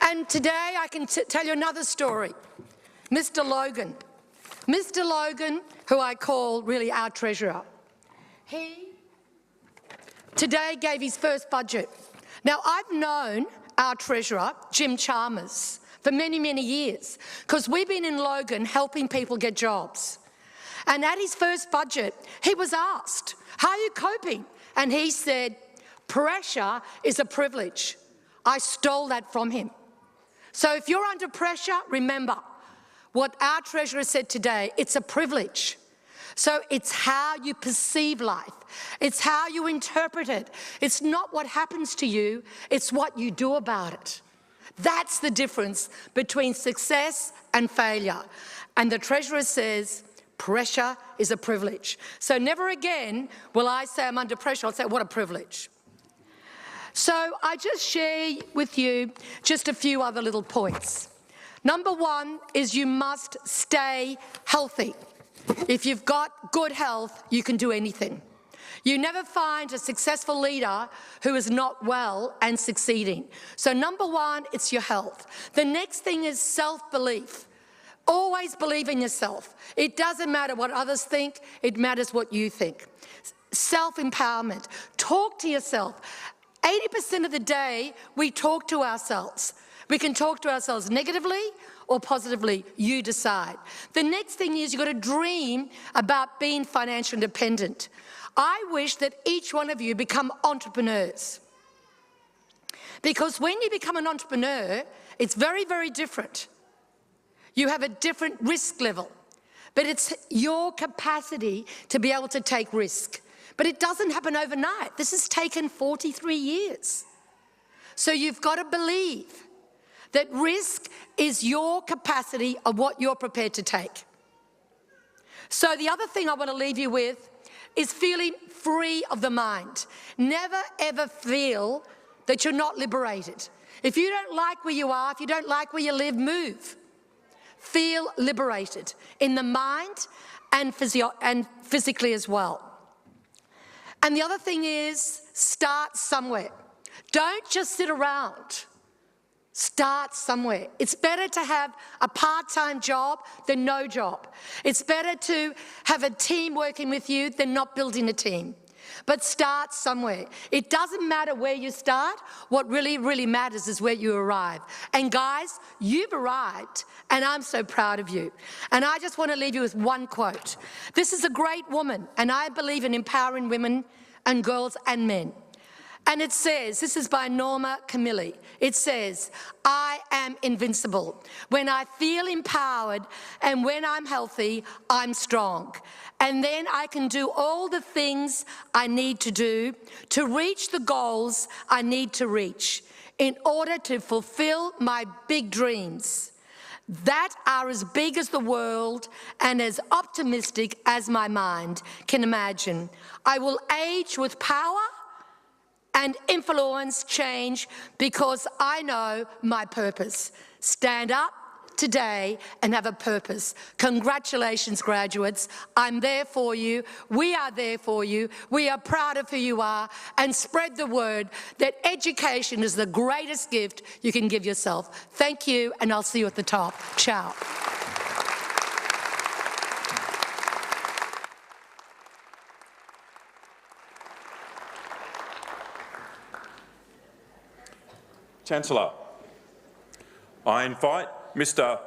And today I can tell you another story. Mr. Logan, who I call really our treasurer, he today gave his first budget. Now, I've known our treasurer, Jim Chalmers, for many, many years, because we've been in Logan helping people get jobs. And at his first budget, he was asked, how are you coping? And he said, pressure is a privilege. I stole that from him. So if you're under pressure, remember what our treasurer said today, it's a privilege. So it's how you perceive life. It's how you interpret it. It's not what happens to you, it's what you do about it. That's the difference between success and failure. And the treasurer says, pressure is a privilege. So never again will I say I'm under pressure, I'll say, what a privilege. So I just share with you just a few other little points. Number one is you must stay healthy. If you've got good health, you can do anything. You never find a successful leader who is not well and succeeding. So number one, it's your health. The next thing is self-belief. Always believe in yourself. It doesn't matter what others think, it matters what you think. Self-empowerment. Talk to yourself. 80% of the day, we talk to ourselves. We can talk to ourselves negatively or positively, you decide. The next thing is you've got to dream about being financially independent. I wish that each one of you become entrepreneurs. Because when you become an entrepreneur, it's very, very different. You have a different risk level, but it's your capacity to be able to take risk. But it doesn't happen overnight. This has taken 43 years. So you've got to believe that risk is your capacity of what you're prepared to take. So the other thing I want to leave you with is feeling free of the mind. Never ever feel that you're not liberated. If you don't like where you are, if you don't like where you live, move. Feel liberated in the mind and physically as well. And the other thing is, start somewhere. Don't just sit around. Start somewhere. It's better to have a part-time job than no job. It's better to have a team working with you than not building a team. But start somewhere. It doesn't matter where you start. What really, really matters is where you arrive. And guys, you've arrived, and I'm so proud of you. And I just want to leave you with one quote. This is a great woman, and I believe in empowering women and girls and men. And it says, this is by Norma Camilli, it says, I am invincible. When I feel empowered and when I'm healthy, I'm strong. And then I can do all the things I need to do to reach the goals I need to reach in order to fulfill my big dreams that are as big as the world and as optimistic as my mind can imagine. I will age with power and influence change because I know my purpose. Stand up today and have a purpose. Congratulations, graduates. I'm there for you. We are there for you. We are proud of who you are, and spread the word that education is the greatest gift you can give yourself. Thank you, and I'll see you at the top. Ciao. Chancellor, I invite Mr.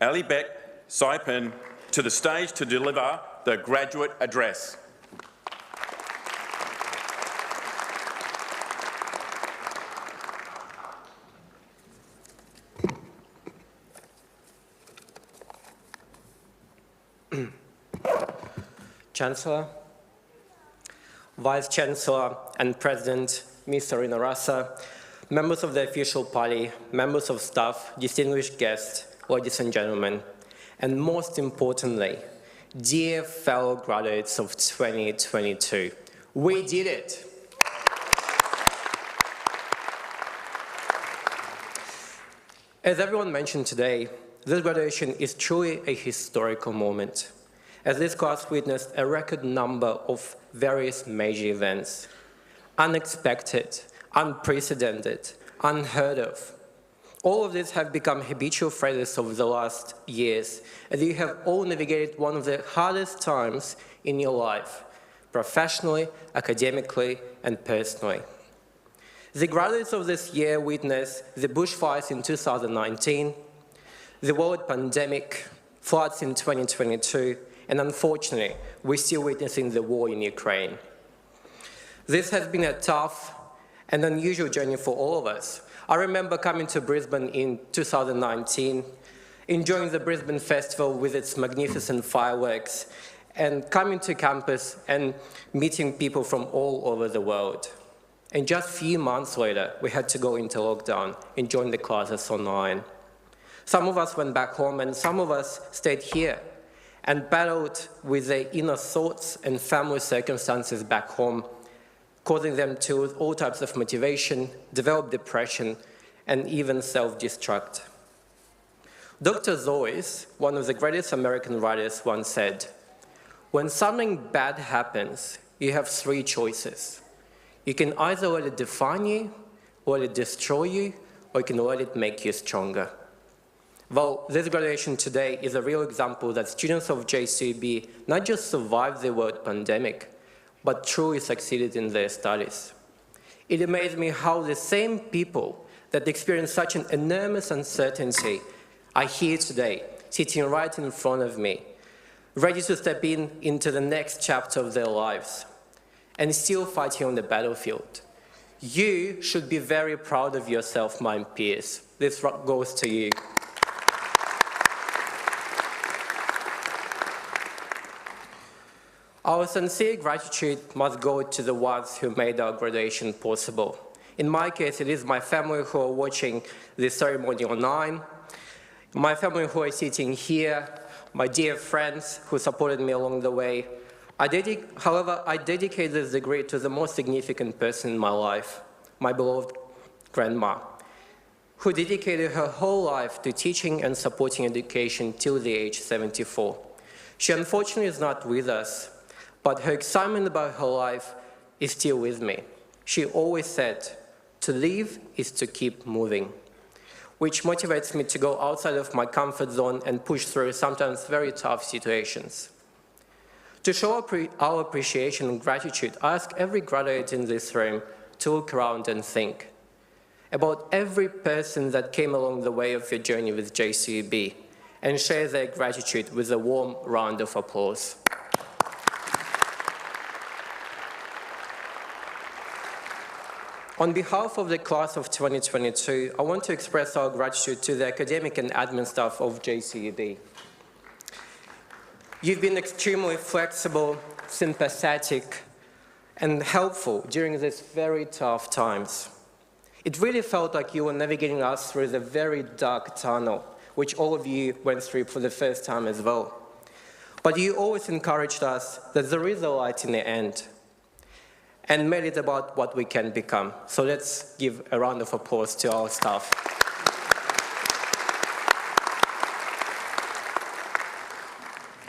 Alibek Saipan to the stage to deliver the graduate address. Chancellor, Vice-Chancellor and President Ms. Serena Rassa, members of the official party, members of staff, distinguished guests, ladies and gentlemen, and most importantly, dear fellow graduates of 2022, we did it. As everyone mentioned today, this graduation is truly a historical moment, as this class witnessed a record number of various major events, unexpected, unprecedented, unheard of. All of this have become habitual phrases over the last years, as you have all navigated one of the hardest times in your life, professionally, academically, and personally. The graduates of this year witnessed the bushfires in 2019, the world pandemic, floods in 2022, and unfortunately, we're still witnessing the war in Ukraine. This has been a tough and unusual journey for all of us. I remember coming to Brisbane in 2019, enjoying the Brisbane Festival with its magnificent fireworks, and coming to campus and meeting people from all over the world. And just a few months later, we had to go into lockdown and join the classes online. Some of us went back home and some of us stayed here and battled with the inner thoughts and family circumstances back home, causing them to lose all types of motivation, develop depression, and even self-destruct. Dr. Zois, one of the greatest American writers, once said, when something bad happens, you have three choices. You can either let it define you, or let it destroy you, or you can let it make you stronger. Well, this graduation today is a real example that students of JCUB not just survived the world pandemic, but truly succeeded in their studies. It amazed me how the same people that experienced such an enormous uncertainty are here today, sitting right in front of me, ready to step into the next chapter of their lives, and still fighting on the battlefield. You should be very proud of yourself, my peers. This goes to you. Our sincere gratitude must go to the ones who made our graduation possible. In my case, it is my family who are watching this ceremony online, my family who are sitting here, my dear friends who supported me along the way. However, I dedicate this degree to the most significant person in my life, my beloved grandma, who dedicated her whole life to teaching and supporting education till the age of 74. She unfortunately is not with us, but her excitement about her life is still with me. She always said, to live is to keep moving, which motivates me to go outside of my comfort zone and push through sometimes very tough situations. To show our appreciation and gratitude, I ask every graduate in this room to look around and think about every person that came along the way of your journey with JCUB and share their gratitude with a warm round of applause. On behalf of the class of 2022, I want to express our gratitude to the academic and admin staff of JCUB. You've been extremely flexible, sympathetic, and helpful during these very tough times. It really felt like you were navigating us through the very dark tunnel, which all of you went through for the first time as well. But you always encouraged us that there is a light in the end, and made it about what we can become. So let's give a round of applause to our staff.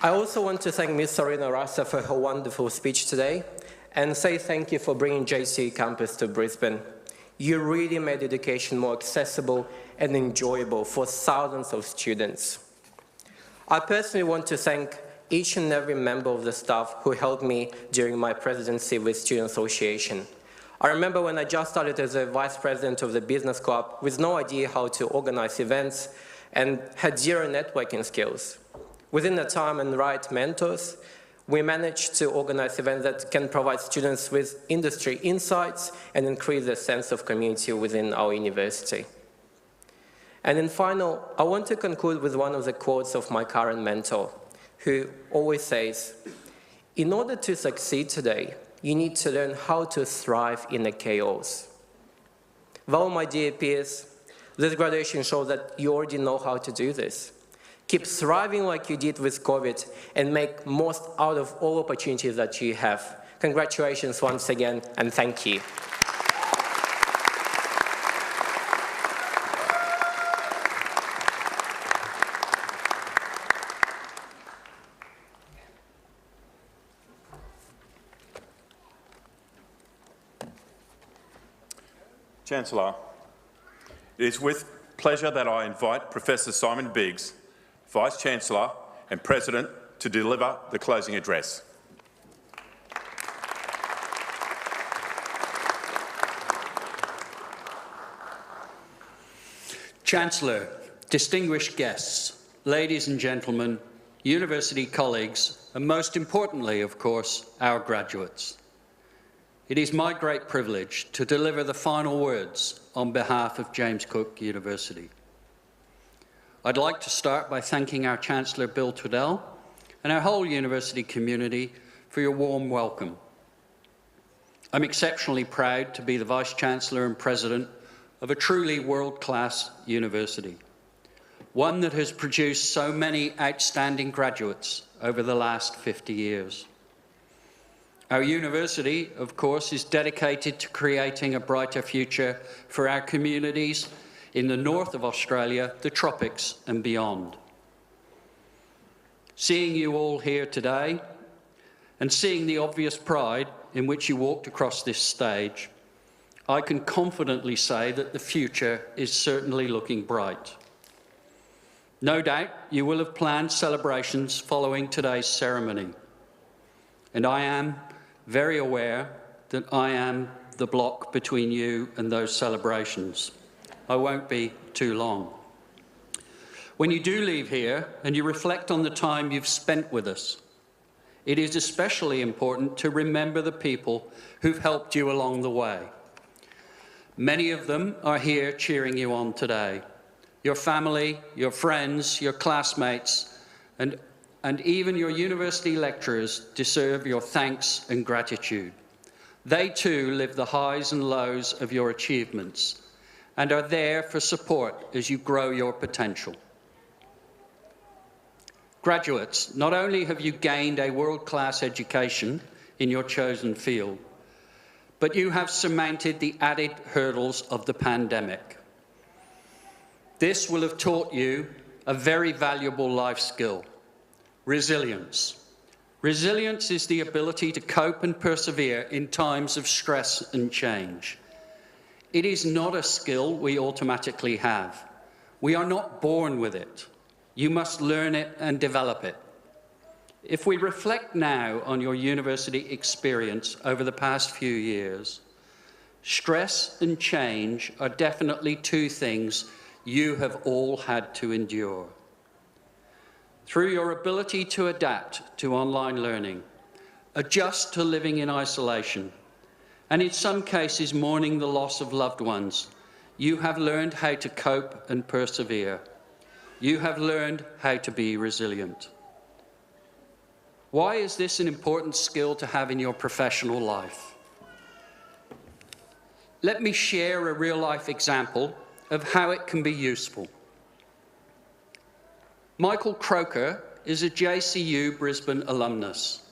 I also want to thank Ms. Serena Rasa for her wonderful speech today and say thank you for bringing JCU campus to Brisbane. You really made education more accessible and enjoyable for thousands of students. I personally want to thank each and every member of the staff who helped me during my presidency with Student Association. I remember when I just started as a vice president of the business club with no idea how to organize events and had zero networking skills. Within the time and right mentors, we managed to organize events that can provide students with industry insights and increase the sense of community within our university. And in final, I want to conclude with one of the quotes of my current mentor, who always says, in order to succeed today, you need to learn how to thrive in the chaos. Well, my dear peers, this graduation shows that you already know how to do this. Keep thriving like you did with COVID and make most out of all opportunities that you have. Congratulations once again, and thank you. Chancellor, it is with pleasure that I invite Professor Simon Biggs, Vice-Chancellor and President, to deliver the closing address. Chancellor, distinguished guests, ladies and gentlemen, university colleagues, and most importantly, of course, our graduates. It is my great privilege to deliver the final words on behalf of James Cook University. I'd like to start by thanking our Chancellor Bill Tweddell and our whole university community for your warm welcome. I'm exceptionally proud to be the Vice-Chancellor and President of a truly world-class university, one that has produced so many outstanding graduates over the last 50 years. Our university, of course, is dedicated to creating a brighter future for our communities in the north of Australia, the tropics and beyond. Seeing you all here today and seeing the obvious pride in which you walked across this stage, I can confidently say that the future is certainly looking bright. No doubt you will have planned celebrations following today's ceremony, and I am very aware that I am the block between you and those celebrations. I won't be too long. When you do leave here and you reflect on the time you've spent with us, it is especially important to remember the people who've helped you along the way. Many of them are here cheering you on today. Your family, your friends, your classmates, and even your university lecturers deserve your thanks and gratitude. They too live the highs and lows of your achievements and are there for support as you grow your potential. Graduates, not only have you gained a world-class education in your chosen field, but you have surmounted the added hurdles of the pandemic. This will have taught you a very valuable life skill: resilience. Resilience is the ability to cope and persevere in times of stress and change. It is not a skill we automatically have. We are not born with it. You must learn it and develop it. If we reflect now on your university experience over the past few years, stress and change are definitely two things you have all had to endure. Through your ability to adapt to online learning, adjust to living in isolation, and in some cases mourning the loss of loved ones, you have learned how to cope and persevere. You have learned how to be resilient. Why is this an important skill to have in your professional life? Let me share a real-life example of how it can be useful. Michael Croker is a JCU Brisbane alumnus.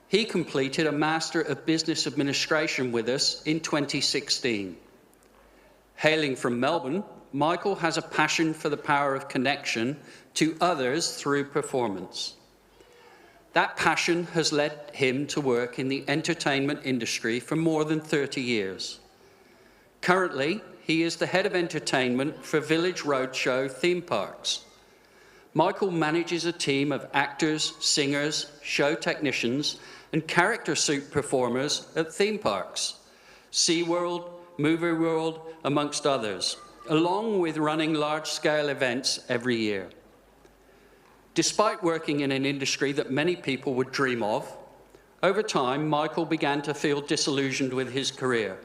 He completed a Master of Business Administration with us in 2016. Hailing from Melbourne, Michael has a passion for the power of connection to others through performance. That passion has led him to work in the entertainment industry for more than 30 years. Currently, he is the head of entertainment for Village Roadshow theme parks. Michael manages a team of actors, singers, show technicians, and character suit performers at theme parks, SeaWorld, Movie World, amongst others, along with running large-scale events every year. Despite working in an industry that many people would dream of, over time, Michael began to feel disillusioned with his career.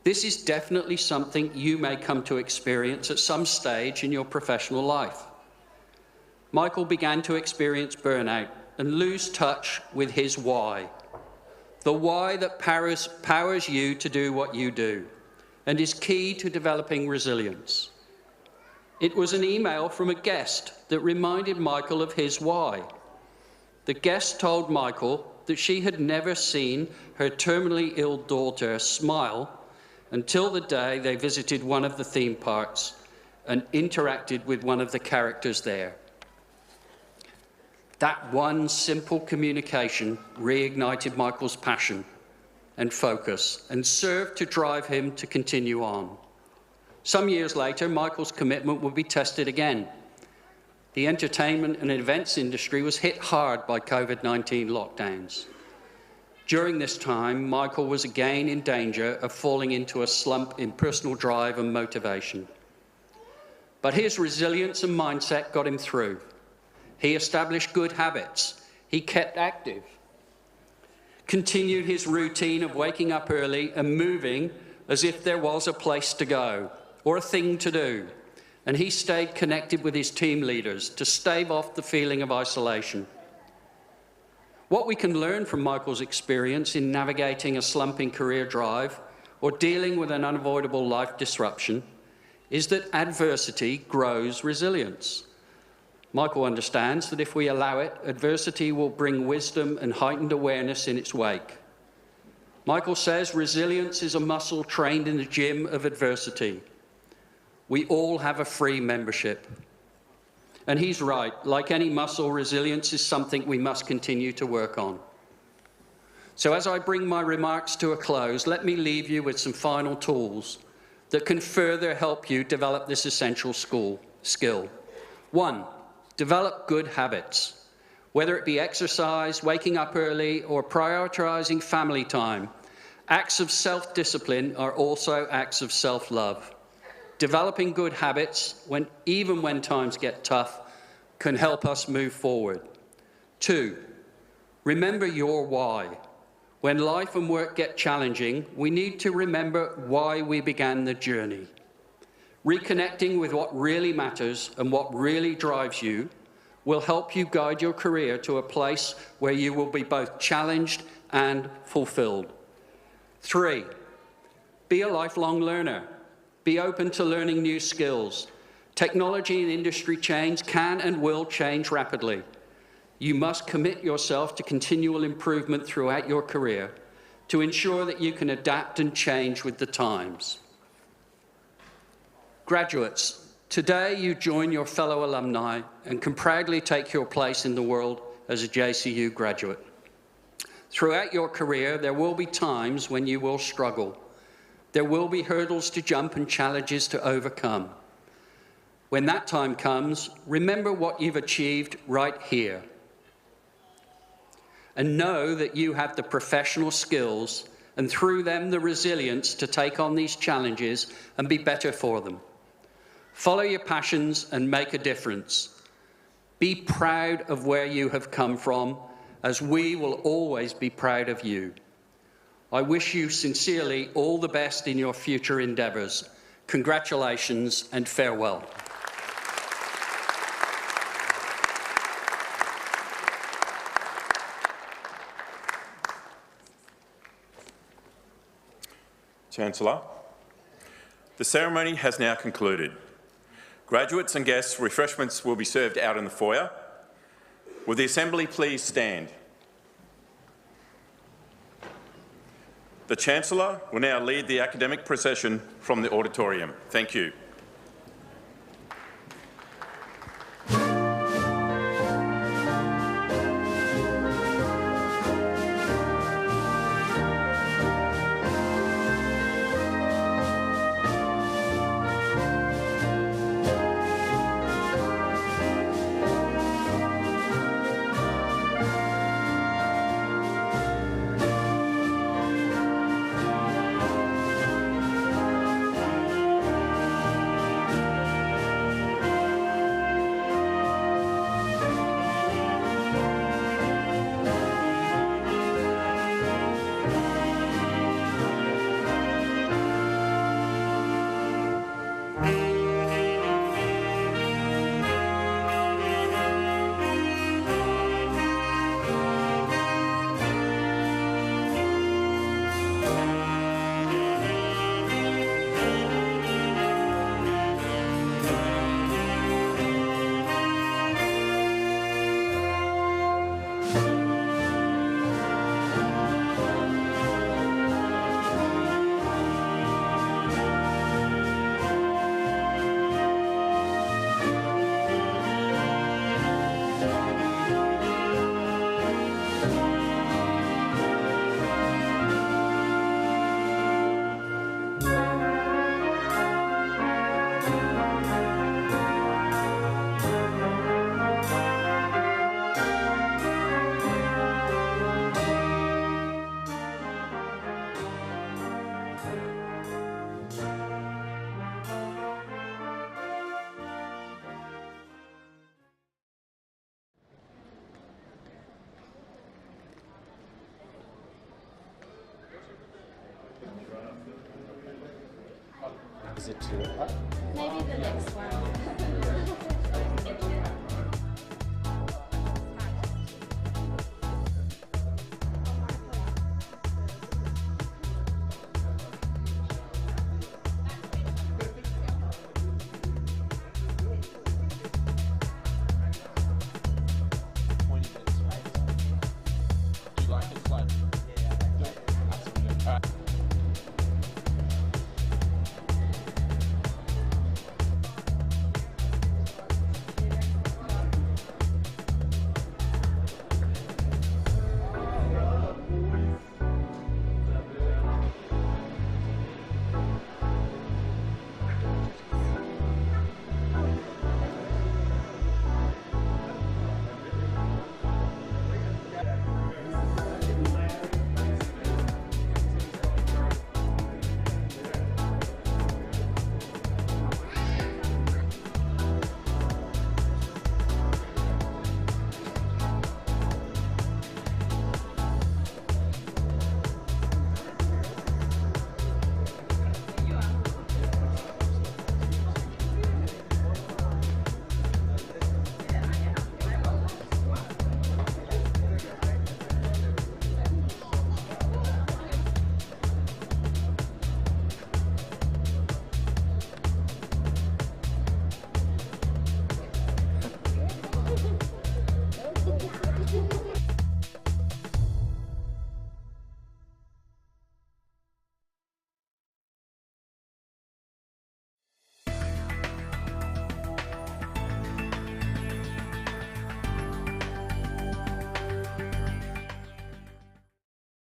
This is definitely something you may come to experience at some stage in your professional life. Michael began to experience burnout and lose touch with his why. The why that powers you to do what you do and is key to developing resilience. It was an email from a guest that reminded Michael of his why. The guest told Michael that she had never seen her terminally ill daughter smile until the day they visited one of the theme parks and interacted with one of the characters there. That one simple communication reignited Michael's passion and focus and served to drive him to continue on. Some years later, Michael's commitment would be tested again. The entertainment and events industry was hit hard by COVID-19 lockdowns. During this time, Michael was again in danger of falling into a slump in personal drive and motivation. But his resilience and mindset got him through. He established good habits. He kept active, continued his routine of waking up early and moving as if there was a place to go or a thing to do. And he stayed connected with his team leaders to stave off the feeling of isolation. What we can learn from Michael's experience in navigating a slumping career drive or dealing with an unavoidable life disruption is that adversity grows resilience. Michael understands that if we allow it, adversity will bring wisdom and heightened awareness in its wake. Michael says resilience is a muscle trained in the gym of adversity. We all have a free membership. And he's right. Like any muscle, resilience is something we must continue to work on. So as I bring my remarks to a close, let me leave you with some final tools that can further help you develop this essential skill. 1, develop good habits. Whether it be exercise, waking up early, or prioritizing family time, acts of self-discipline are also acts of self-love. Developing good habits, even when times get tough, can help us move forward. 2, remember your why. When life and work get challenging, we need to remember why we began the journey. Reconnecting with what really matters and what really drives you will help you guide your career to a place where you will be both challenged and fulfilled. 3, be a lifelong learner. Be open to learning new skills. Technology and industry change can and will change rapidly. You must commit yourself to continual improvement throughout your career to ensure that you can adapt and change with the times. Graduates, today you join your fellow alumni and can proudly take your place in the world as a JCU graduate. Throughout your career, there will be times when you will struggle. There will be hurdles to jump and challenges to overcome. When that time comes, remember what you've achieved right here. And know that you have the professional skills and through them the resilience to take on these challenges and be better for them. Follow your passions and make a difference. Be proud of where you have come from, as we will always be proud of you. I wish you sincerely all the best in your future endeavours. Congratulations and farewell. Chancellor, the ceremony has now concluded. Graduates and guests, refreshments will be served out in the foyer. Will the Assembly please stand? The Chancellor will now lead the academic procession from the auditorium. Thank you. Is it too? Maybe the next one.